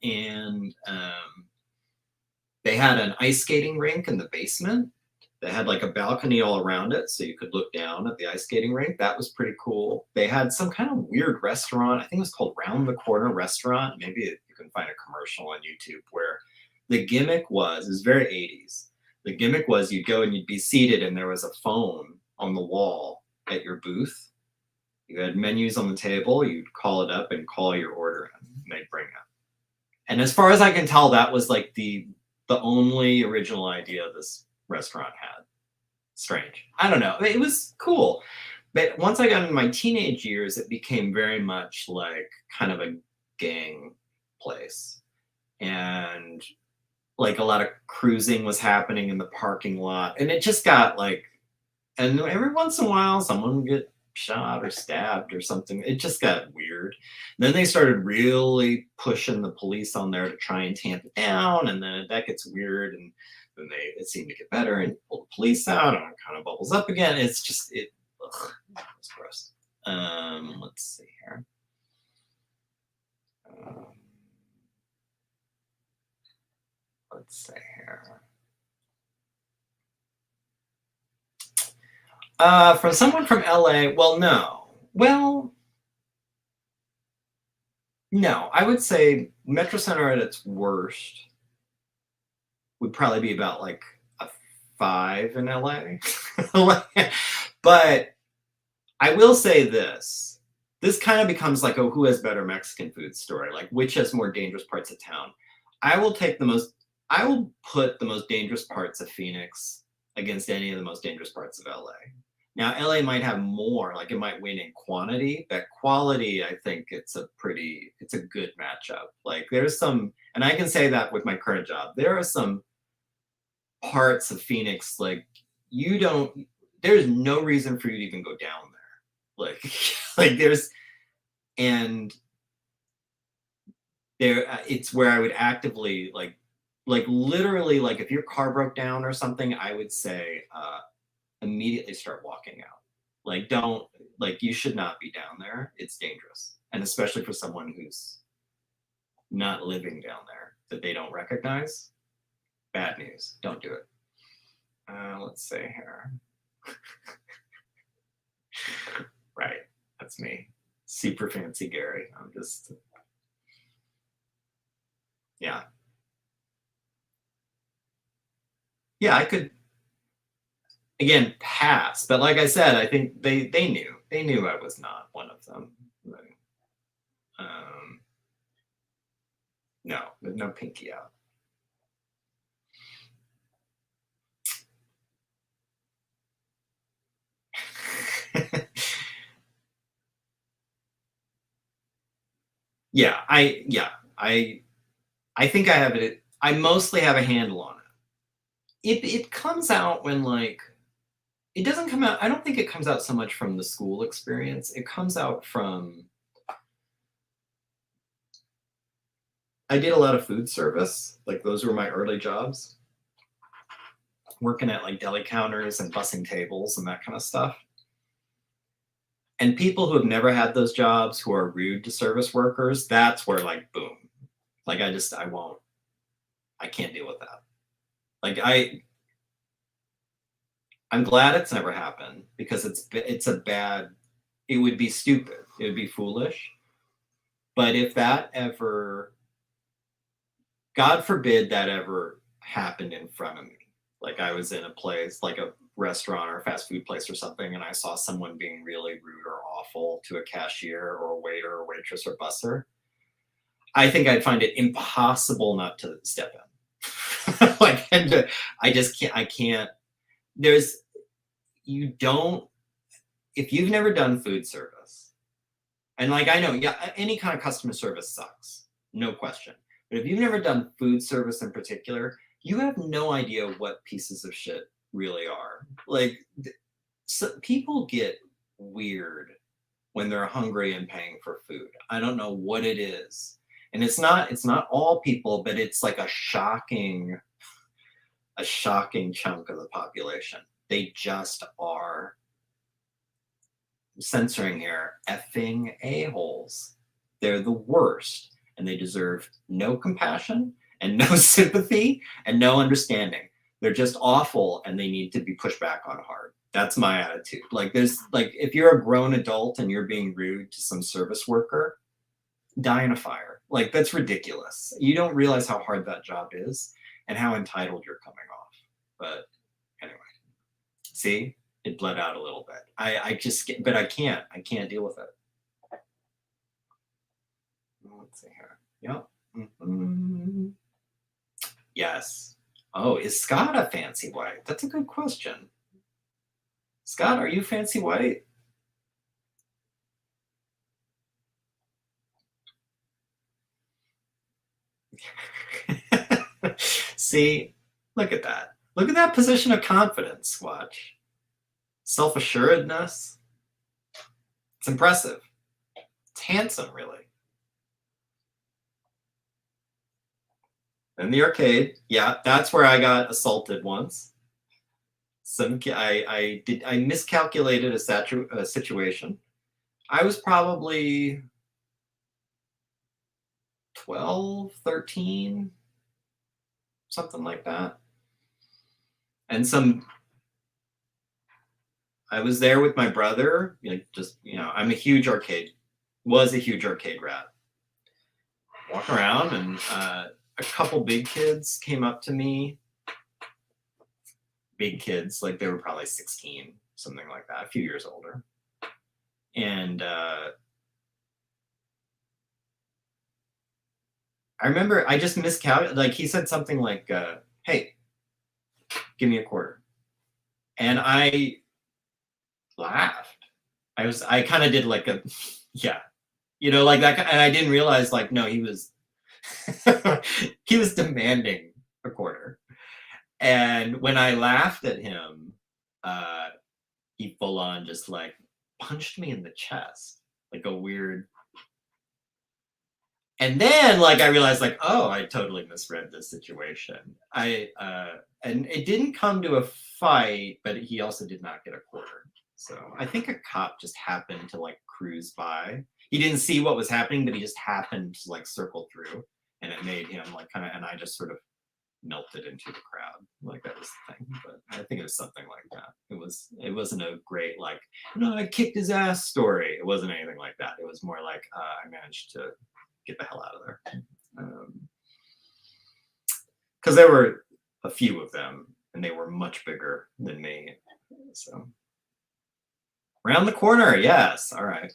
Speaker 1: And they had an ice skating rink in the basement that had like a balcony all around it, so you could look down at the ice skating rink. That was pretty cool. They had some kind of weird restaurant. I think it was called Round the Corner Restaurant. Maybe you can find a commercial on YouTube where the gimmick was, it was very 80s. The gimmick was you'd go and you'd be seated, and there was a phone on the wall at your booth. You had menus on the table. You'd call it up and call your order in, and they'd bring it. And as far as I can tell, that was like the only original idea this restaurant had. Strange. I don't know. It was cool. But once I got into my teenage years, it became very much like kind of a gang place. And like a lot of cruising was happening in the parking lot. And it just got like, and every once in a while, someone would get shot or stabbed or something. It just got weird. Then they started really pushing the police on there to try and tamp it down, and then that gets weird, and then it seemed to get better and pull the police out, and it kind of bubbles up again. It's just it's gross. Let's see here. Let's see here. From someone from LA, well, no. Well, no, I would say Metro Center at its worst would probably be about like a 5 in LA. But I will say this. This kind of becomes like a who has better Mexican food story, like which has more dangerous parts of town. I will put the most dangerous parts of Phoenix against any of the most dangerous parts of LA. Now, LA might have more, like it might win in quantity, but quality, I think it's a good matchup. Like there's some, and I can say that with my current job, there are some parts of Phoenix, like there's no reason for you to even go down there. Like there's, and there, it's where I would actively like literally, like if your car broke down or something, I would say, immediately start walking out. Like you should not be down there. It's dangerous. And especially for someone who's not living down there that they don't recognize. Bad news. Don't do it. Let's see here. Right. That's me. Super fancy Gary. I'm just, yeah. Yeah, I could, again, pass. But like I said, I think they knew I was not one of them. No, there's no pinky out. Yeah, I think I have it. I mostly have a handle on it. It comes out when, like, it doesn't come out. I don't think it comes out so much from the school experience. It comes out from, I did a lot of food service. Like those were my early jobs, working at like deli counters and bussing tables and that kind of stuff. And people who have never had those jobs, who are rude to service workers, that's where, like, boom. Like I can't deal with that. Like I I'm glad it's never happened because it would be stupid. It would be foolish. But if that ever, God forbid that ever happened in front of me, like I was in a place, like a restaurant or a fast food place or something, and I saw someone being really rude or awful to a cashier or a waiter or waitress or busser, I think I'd find it impossible not to step in. Like, and I just can't, if you've never done food service, and like, I know, yeah, any kind of customer service sucks, no question. But if you've never done food service in particular, you have no idea what pieces of shit really are. Like, so people get weird when they're hungry and paying for food. I don't know what it is. And it's not all people, but it's like a shocking chunk of the population. They just are, censoring here, effing a-holes. They're the worst, and they deserve no compassion and no sympathy and no understanding. They're just awful, and they need to be pushed back on hard. That's my attitude. Like, if you're a grown adult and you're being rude to some service worker, die in a fire. Like, that's ridiculous. You don't realize how hard that job is and how entitled you're coming off. But anyway, see, it bled out a little bit. But I can't deal with it. Let's see here. Yep. Mm-hmm. Yes. Oh, is Scott a fancy white? That's a good question. Scott, are you fancy white? See, look at that. Look at that position of confidence, Squatch. Self-assuredness. It's impressive. It's handsome, really. In the arcade, yeah, that's where I got assaulted once. I miscalculated a situation. I was probably 12, 13, something like that. And I was there with my brother, I'm a huge arcade rat. Walk around, and a couple big kids came up to me. Big kids, like they were probably 16, something like that, a few years older. And I remember I just miscalculated. Like, he said something like, hey, give me a quarter. And I laughed. I kind of did like a, yeah, like that. And I didn't realize, like, no, he was, he was demanding a quarter. And when I laughed at him, he full on just like punched me in the chest, like a weird. And then, like, I realized, like, oh, I totally misread this situation. And it didn't come to a fight, but he also did not get a quarter. So I think a cop just happened to like cruise by. He didn't see what was happening, but he just happened to like circle through, and it made him like kind of. And I just sort of melted into the crowd. Like, that was the thing. But I think it was something like that. It wasn't a great like, I kicked his ass story. It wasn't anything like that. It was more like I managed to get the hell out of there. Because there were a few of them, and they were much bigger than me. So around the corner, yes. All right.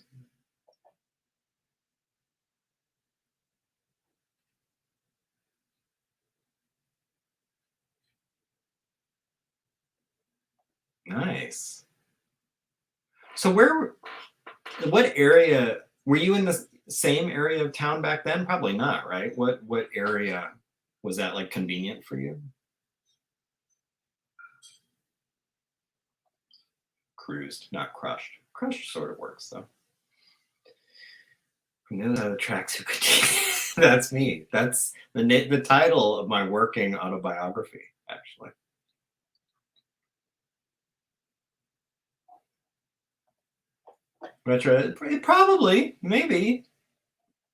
Speaker 1: Nice. So what area, were you in the same area of town back then? Probably not, right? What area was that, like, convenient for you? Cruised, not crushed. Crushed sort of works, though. Who knows how the tracks who could. That's me. That's the title of my working autobiography, actually. Retro, probably, maybe.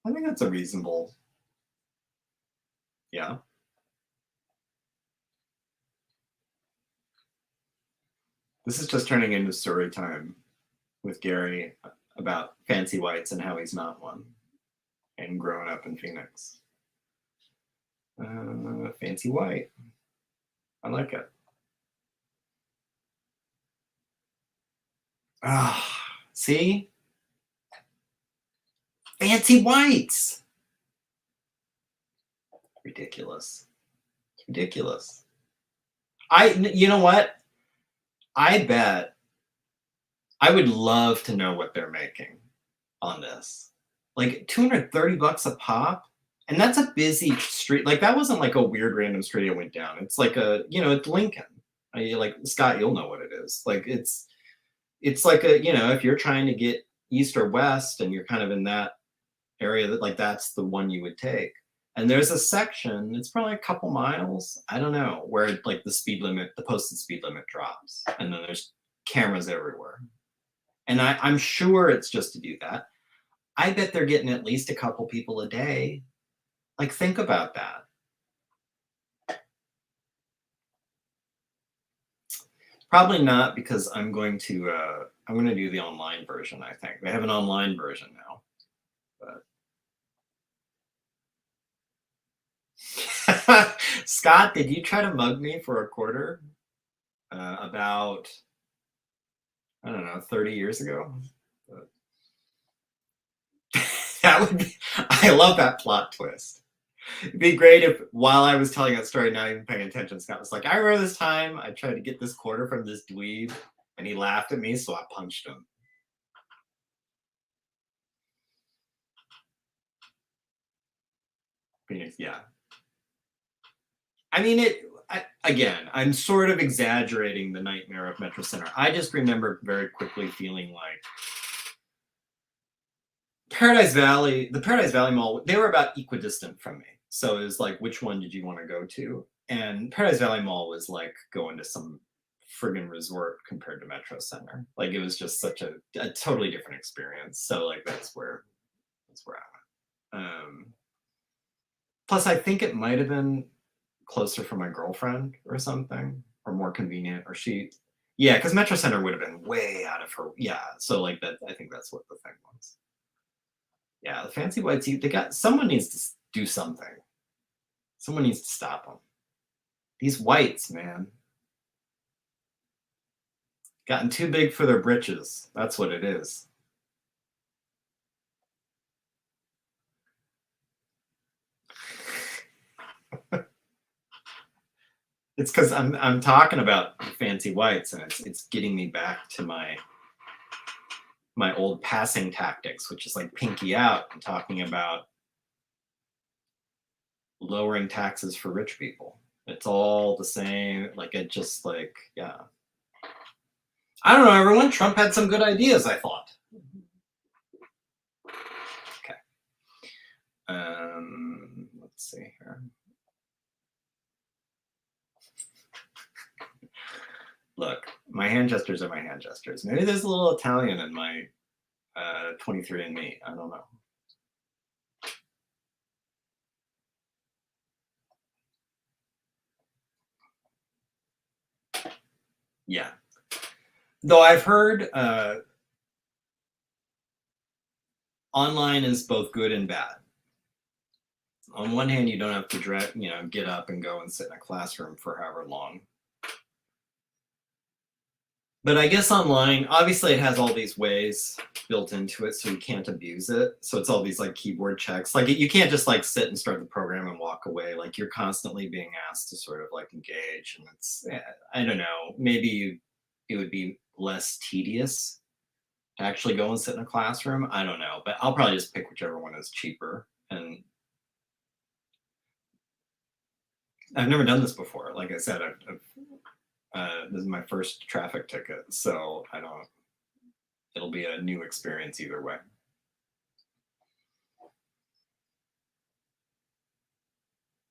Speaker 1: I think that's a reasonable. Yeah. This is just turning into story time with Gary about fancy whites and how he's not one, and growing up in Phoenix. Fancy white. I like it. Ah, see? Fancy whites. Ridiculous. Ridiculous. You know what? I bet I would love to know what they're making on this. Like $230 a pop. And that's a busy street. Like that wasn't like a weird random street I went down. It's like it's Lincoln. Like Scott, you'll know what it is. Like it's like if you're trying to get east or west and you're kind of in that area, that like that's the one you would take. And there's a section, it's probably a couple miles, I don't know, where like the posted speed limit drops. And then there's cameras everywhere. And I'm sure it's just to do that. I bet they're getting at least a couple people a day. Like, think about that. Probably not, because I'm going to do the online version, I think. They have an online version now. But Scott, did you try to mug me for a quarter? About, I don't know, 30 years ago? That would be, I love that plot twist. It'd be great if, while I was telling that story, not even paying attention, Scott was like, I remember this time I tried to get this quarter from this dweeb, and he laughed at me, so I punched him. Phoenix, yeah. I mean, again, I'm sort of exaggerating the nightmare of Metro Center. I just remember very quickly feeling like the Paradise Valley Mall, they were about equidistant from me. So it was like, which one did you want to go to? And Paradise Valley Mall was like going to some friggin' resort compared to Metro Center. Like it was just such a totally different experience. So like that's where I went. Plus, I think it might have been closer for my girlfriend or something, or more convenient, or yeah, because Metro Center would have been way out of her. Yeah, so like that, I think that's what the thing was. Yeah, the fancy whites, someone needs to do something. Someone needs to stop them. These whites, man. Gotten too big for their britches. That's what it is. It's because I'm talking about fancy whites, and it's getting me back to my old passing tactics, which is like pinky out and talking about lowering taxes for rich people. It's all the same. Like it just like, yeah. I don't know, everyone. Trump had some good ideas, I thought. Okay. Let's see here. Look, my hand gestures are my hand gestures. Maybe there's a little Italian in my 23andMe. I don't know. Yeah. Though I've heard online is both good and bad. On one hand, you don't have to get up and go and sit in a classroom for however long. But I guess online, obviously it has all these ways built into it, so you can't abuse it. So it's all these like keyboard checks. Like you can't just like sit and start the program and walk away. Like you're constantly being asked to sort of like engage. And it's, I don't know, maybe it would be less tedious to actually go and sit in a classroom. I don't know, but I'll probably just pick whichever one is cheaper. And I've never done this before. Like I said, this is my first traffic ticket, so it'll be a new experience either way.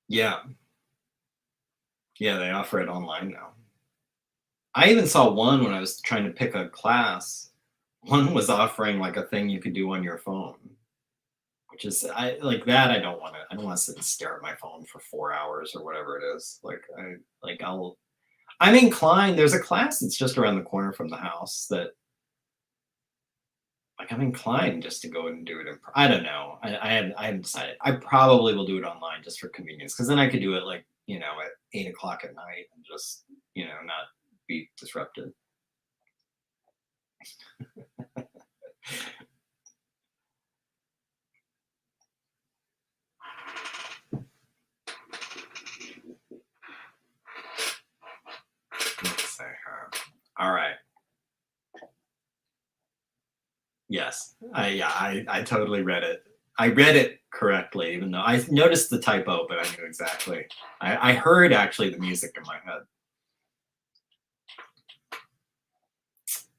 Speaker 1: Yeah. Yeah, they offer it online now. I even saw one when I was trying to pick a class. One was offering like a thing you could do on your phone, which is I don't want to sit and stare at my phone for 4 hours or whatever it is. I'm inclined. There's a class that's just around the corner from the house that, like, I'm inclined just to go and do it. I don't know. I haven't decided. I probably will do it online just for convenience, because then I could do it like, you know, at 8 o'clock at night and just, you know, not be disrupted. Let's say her. All right. Yes. I totally read it. I read it correctly, even though I noticed the typo, but I knew exactly. I heard actually the music in my head.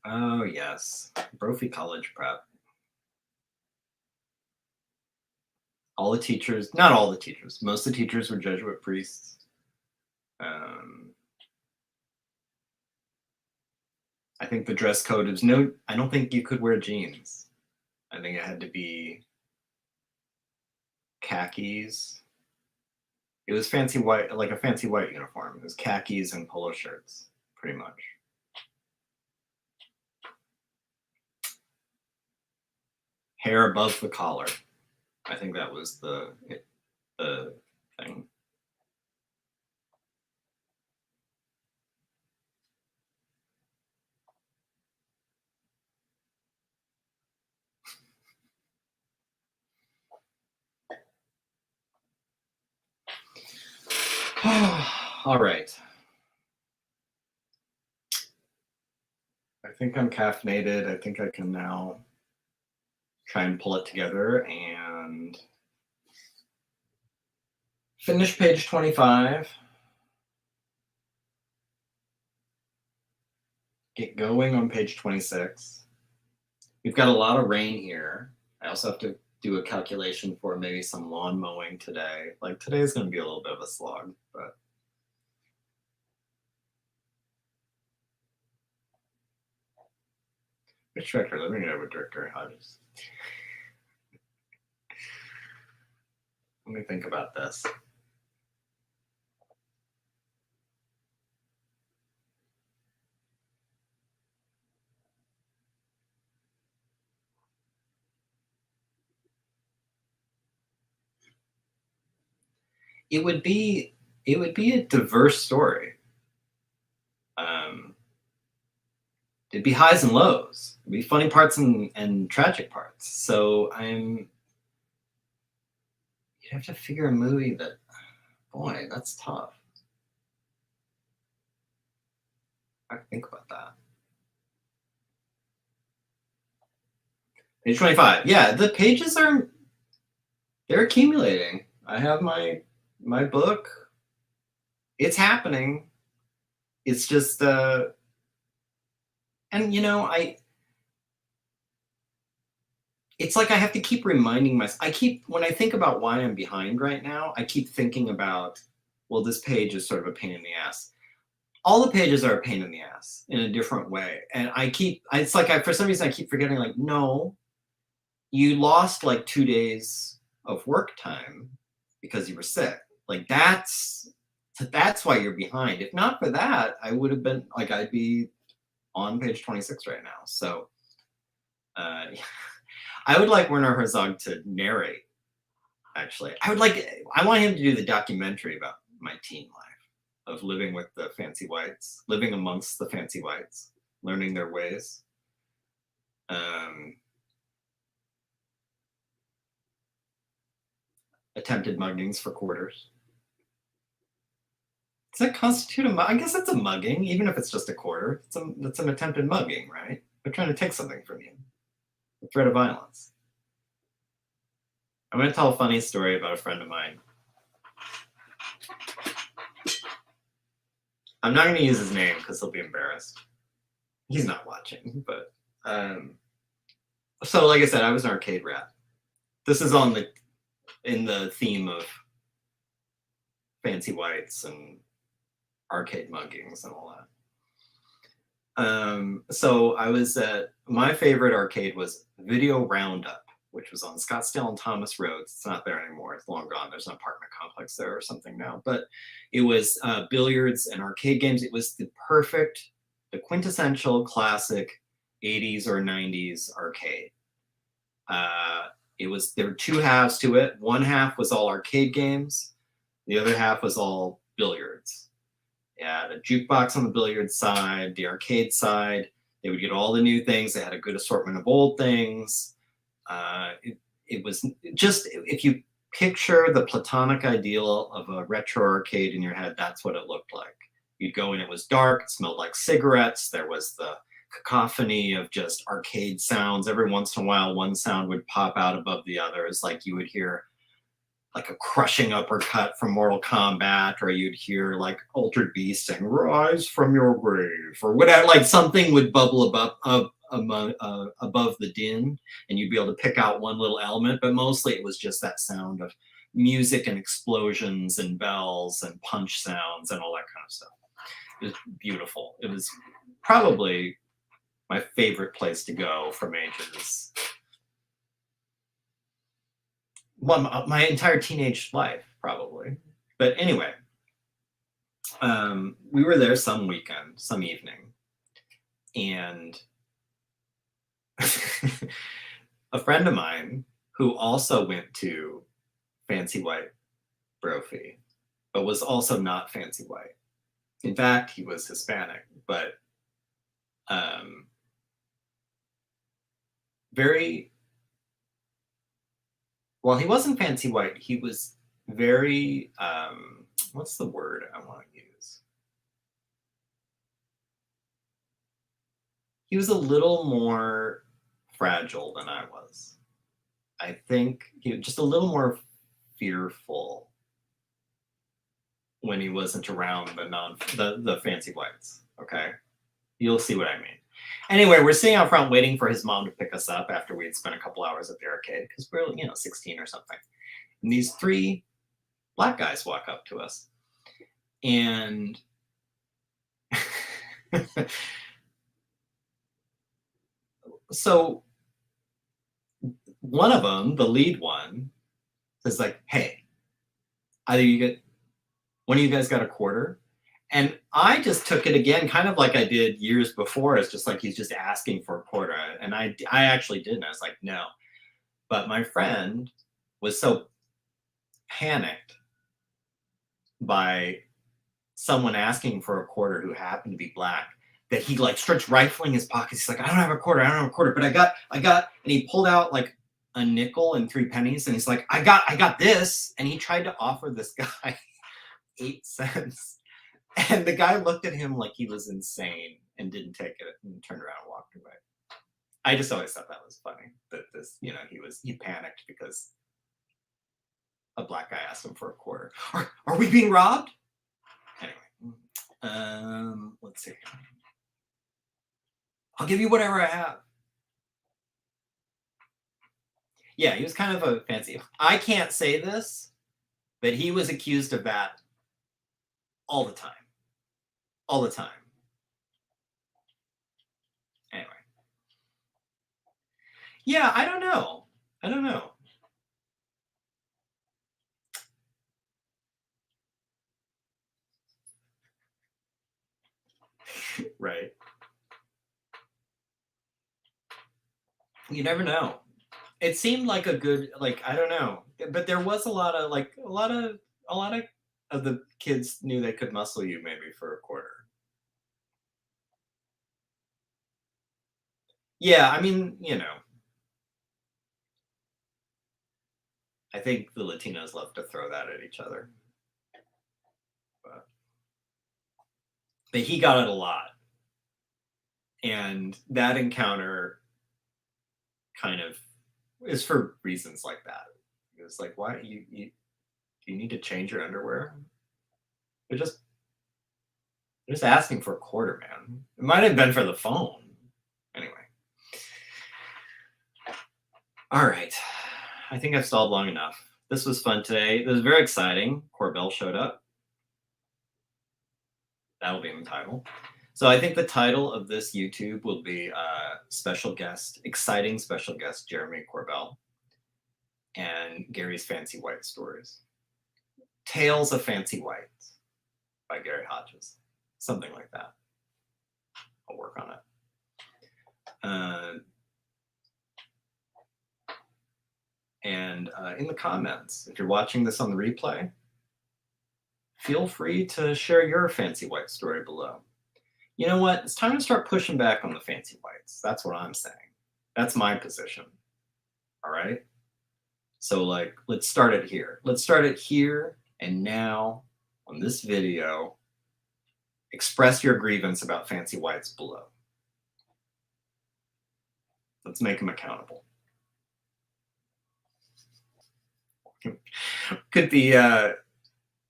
Speaker 1: Oh yes, Brophy College Prep. All the teachers, not all the teachers, most of the teachers were Jesuit priests. I think the dress code is no, I don't think you could wear jeans. I think it had to be khakis. It was fancy white, like a fancy white uniform. It was khakis and polo shirts, pretty much. Hair above the collar. I think that was the thing. All right. I think I'm caffeinated. I think I can now try and pull it together and finish page 25. Get going on page 26. We've got a lot of rain here. I also have to do a calculation for maybe some lawn mowing today. Like today is going to be a little bit of a slog, but which director? Let me know what director Hodges. Let me think about this. It would be a diverse story. It'd be highs and lows. It'd be funny parts and tragic parts. So you'd have to figure a movie that, boy, that's tough. I think about that. Page 25. Yeah, the pages they're accumulating. I have my book. It's happening. It's just and you know, it's like I have to keep reminding myself. When I think about why I'm behind right now, I keep thinking about, well, this page is sort of a pain in the ass. All the pages are a pain in the ass in a different way. And it's like for some reason I keep forgetting, like, no, you lost like 2 days of work time because you were sick. Like that's why you're behind. If not for that, I would have been like, I'd be on page 26 right now. So I would like Werner Herzog to narrate, actually. I want him to do the documentary about my teen life of living with the fancy whites, living amongst the fancy whites, learning their ways. Attempted muggings for quarters. Does that constitute I guess it's a mugging, even if it's just a quarter. It's an attempted mugging, right? They're trying to take something from you. The threat of violence. I'm going to tell a funny story about a friend of mine. I'm not going to use his name because he'll be embarrassed. He's not watching, but so like I said, I was an arcade rat. This is in the theme of fancy whites and arcade muggings and all that. So I was my favorite arcade was Video Roundup, which was on Scottsdale and Thomas Roads. It's not there anymore. It's long gone. There's an apartment complex there or something now. But it was billiards and arcade games. It was the quintessential classic 80s or 90s arcade. There were two halves to it. One half was all arcade games. The other half was all billiards. Yeah, the jukebox on the billiard side, the arcade side. They would get all the new things. They had a good assortment of old things. It was just, if you picture the platonic ideal of a retro arcade in your head, that's what it looked like. You'd go in, it was dark, it smelled like cigarettes. There was the cacophony of just arcade sounds. Every once in a while, one sound would pop out above the others. Like you would hear like a crushing uppercut from Mortal Kombat, or you'd hear like Altered Beast saying "Rise from your grave" or whatever. Like something would bubble above the din, and you'd be able to pick out one little element. But mostly, it was just that sound of music and explosions and bells and punch sounds and all that kind of stuff. It was beautiful. It was probably my favorite place to go from ages. Well, my entire teenage life, probably. But anyway, we were there some weekend, some evening, and a friend of mine who also went to Fancy White Brophy, but was also not Fancy White. In fact, he was Hispanic, but well, he wasn't Fancy White. He was very, what's the word I want to use? He was a little more fragile than I was. I think he was just a little more fearful when he wasn't around the Fancy Whites. Okay, you'll see what I mean. Anyway, we're sitting out front waiting for his mom to pick us up after we had spent a couple hours at the arcade because we're 16 or something. And these three black guys walk up to us, and so one of them, the lead one, is like, "Hey, one of you guys got a quarter?" And I just took it again, kind of like I did years before. It's just like he's just asking for a quarter. And I actually didn't. I was like, no. But my friend was so panicked by someone asking for a quarter who happened to be black that he like starts rifling his pockets. He's like, I don't have a quarter. But I got, and he pulled out like a nickel and 3 pennies. And he's like, I got this. And he tried to offer this guy 8 cents. And the guy looked at him like he was insane and didn't take it and turned around and walked away. I just always thought that was funny that this, he panicked because a black guy asked him for a quarter. Are we being robbed? Anyway, let's see. I'll give you whatever I have. Yeah, he was kind of a fancy. I can't say this, but he was accused of that all the time. All the time. Anyway. Yeah, I don't know. Right. You never know. It seemed like a good, I don't know. But there was a lot of the kids knew they could muscle you maybe for a quarter. Yeah, I mean, I think the Latinos love to throw that at each other. But he got it a lot. And that encounter kind of is for reasons like that. It was like, why do you need to change your underwear? They're just asking for a quarter, man. It might have been for the phone. Anyway. All right. I think I've stalled long enough. This was fun today. It was very exciting. Corbell showed up. That'll be in the title. So I think the title of this YouTube will be exciting special guest Jeremy Corbell. and Gary's Fancy White Stories. Tales of Fancy Whites by Gary Hodges. Something like that. I'll work on it. And in the comments, if you're watching this on the replay, feel free to share your Fancy White story below. You know what? It's time to start pushing back on the Fancy Whites. That's what I'm saying. That's my position. All right? So, like, let's start it here. Let's start it here and now on this video. Express your grievance about Fancy Whites below. Let's make them accountable. Could be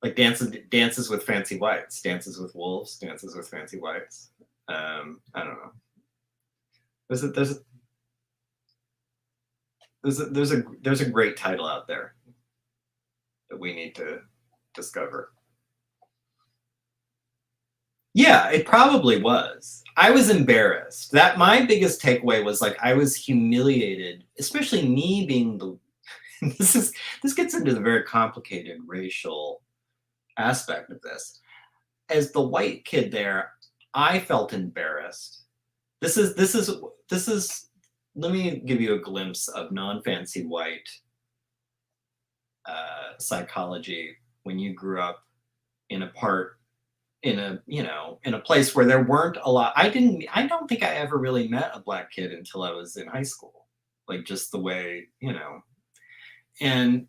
Speaker 1: like dances with Fancy Whites, dances with wolves, dances with Fancy Whites. I don't know. There's a great title out there that we need to discover. Yeah, it probably was. I was embarrassed. That my biggest takeaway was like I was humiliated, especially me being the this gets into the very complicated racial aspect of this. As the white kid there, I felt embarrassed. This is let me give you a glimpse of non-fancy white psychology when you grew up in a place where there weren't a lot. I don't think I ever really met a black kid until I was in high school. Like just the way, and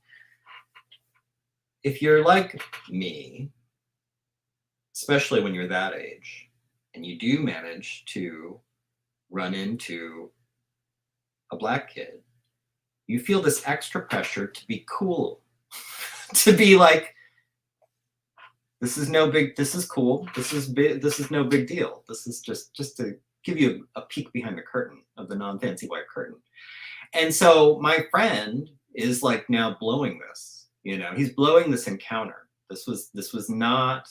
Speaker 1: if you're like me, especially when you're that age, and you do manage to run into a black kid, you feel this extra pressure to be cool, to be like, this is cool, this is no big deal. This is just to give you a peek behind the curtain of the non-fancy white curtain. And so my friend is like now blowing this, he's blowing this encounter. This was not,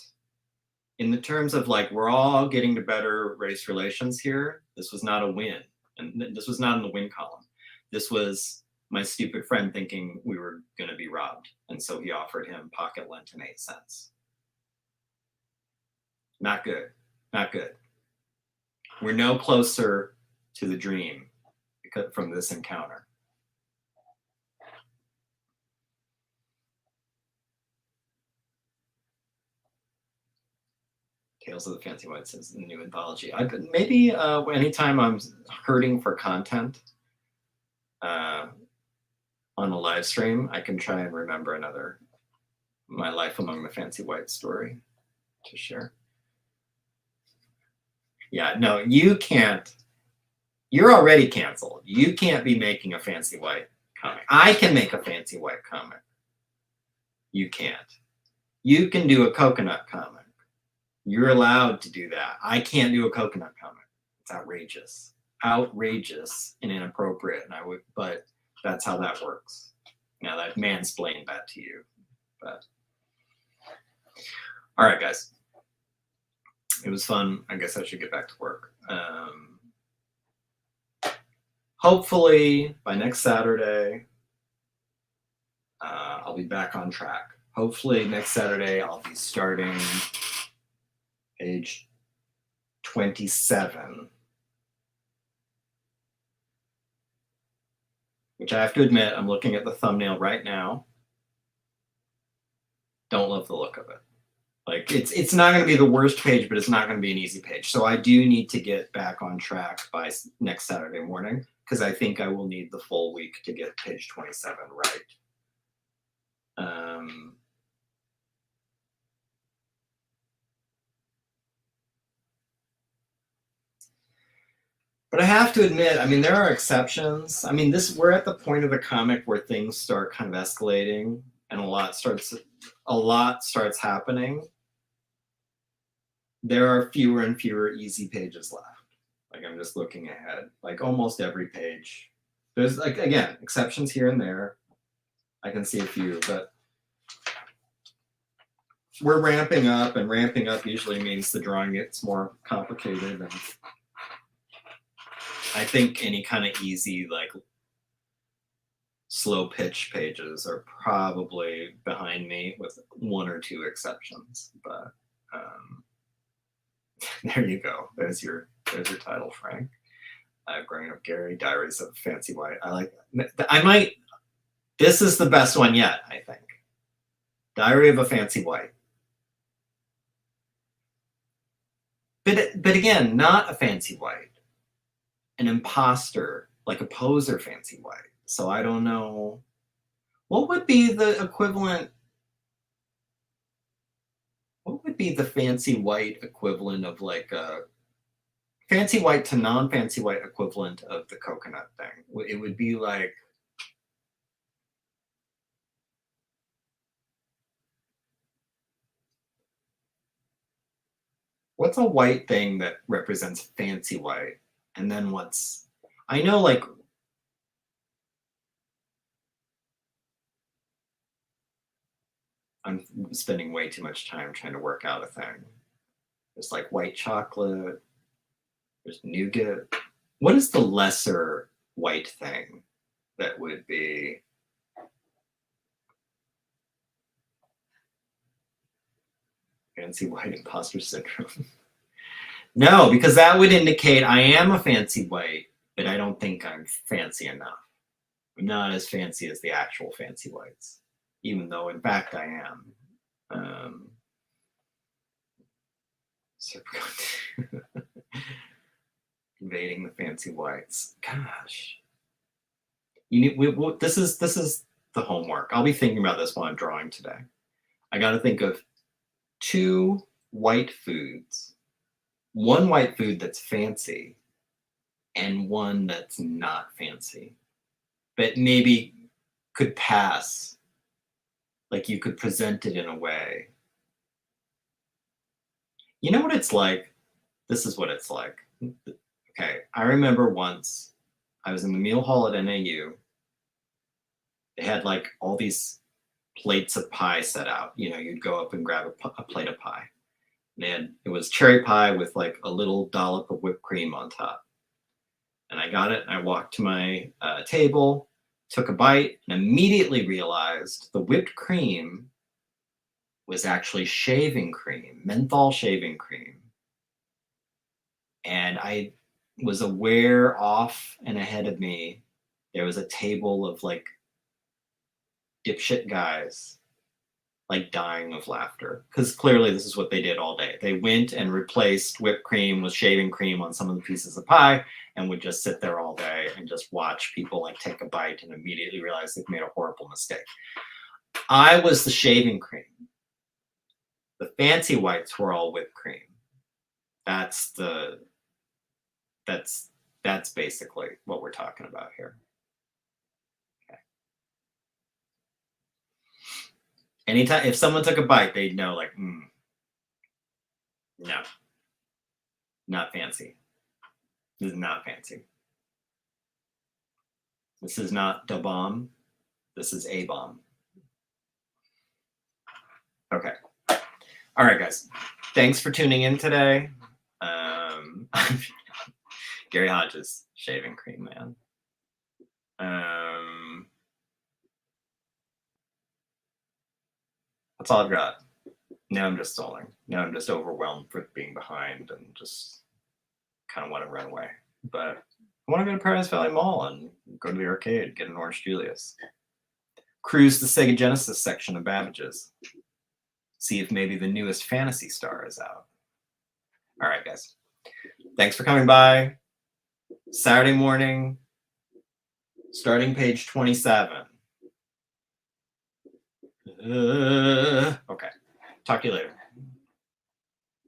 Speaker 1: in the terms of like, we're all getting to better race relations here. This was not a win. And this was not in the win column. This was my stupid friend thinking we were going to be robbed. And so he offered him pocket lint and 8 cents. Not good. Not good. We're no closer to the dream from this encounter. Tales of the Fancy Whites is the new anthology. Maybe anytime I'm hurting for content on a live stream, I can try and remember another My Life Among the Fancy Whites story to share. Yeah, no, you can't. You're already canceled. You can't be making a Fancy White comic. I can make a Fancy White comic. You can't. You can do a coconut comic. You're allowed to do that. I can't do a coconut comic. It's outrageous. Outrageous and inappropriate. But that's how that works. Now that mansplained that to you. But all right, guys. It was fun. I guess I should get back to work. Hopefully by next Saturday, I'll be back on track. Hopefully next Saturday, I'll be starting page 27, which I have to admit, I'm looking at the thumbnail right now. Don't love the look of it. Like it's not going to be the worst page, but it's not going to be an easy page. So I do need to get back on track by next Saturday morning, because I think I will need the full week to get page 27 right. But I have to admit, I mean, there are exceptions. I mean, we're at the point of the comic where things start kind of escalating and a lot starts happening. There are fewer and fewer easy pages left. Like I'm just looking ahead, like almost every page. There's like, again, exceptions here and there. I can see a few, but we're ramping up, and ramping up usually means the drawing gets more complicated. And I think any kind of easy, like slow pitch pages are probably behind me with 1 or 2 exceptions, but there you go. There's your title, Frank. Growing Up Gary, Diaries of Fancy White. I like that. This is the best one yet, I think. Diary of a Fancy White. But again, not a fancy white. An imposter, like a poser fancy white. So I don't know. What would be the equivalent? What would be the fancy white equivalent of like a fancy white to non-fancy white equivalent of the coconut thing? It would be like, what's a white thing that represents fancy white? And then what's, I know like, I'm spending way too much time trying to work out a thing. There's like white chocolate, there's nougat. What is the lesser white thing that would be? Fancy white imposter syndrome. No, because that would indicate I am a fancy white, but I don't think I'm fancy enough. I'm not as fancy as the actual fancy whites, even though in fact I am. Invading the fancy whites. Gosh, you need. This is the homework. I'll be thinking about this while I'm drawing today. I got to think of 2 white foods, 1 white food that's fancy, and 1 that's not fancy, but maybe could pass. Like you could present it in a way. You know what it's like? This is what it's like. Okay, I remember once I was in the meal hall at NAU. They had like all these plates of pie set out. You know, you'd go up and grab a plate of pie. And it was cherry pie with like a little dollop of whipped cream on top. And I got it and I walked to my table, took a bite, and immediately realized the whipped cream was actually shaving cream, menthol shaving cream. And I was aware off and ahead of me, there was a table of like dipshit guys like dying of laughter, because clearly this is what they did all day. They went and replaced whipped cream with shaving cream on some of the pieces of pie and would just sit there all day and just watch people like take a bite and immediately realize they've made a horrible mistake. I was the shaving cream. The fancy whites were all whipped cream. That's basically what we're talking about here. Okay. Anytime, if someone took a bite, they'd know like, no, not fancy. This is not fancy. This is not da bomb. This is a bomb. Okay. All right, guys. Thanks for tuning in today. Gary Hodges, shaving cream, man. That's all I've got. Now I'm just stalling. Now I'm just overwhelmed with being behind and just kind of want to run away. But I want to go to Paradise Valley Mall and go to the arcade, get an Orange Julius. Cruise the Sega Genesis section of Babbage's. See if maybe the newest Phantasy Star is out. All right, guys. Thanks for coming by. Saturday morning, starting page 27. Okay. Talk to you later.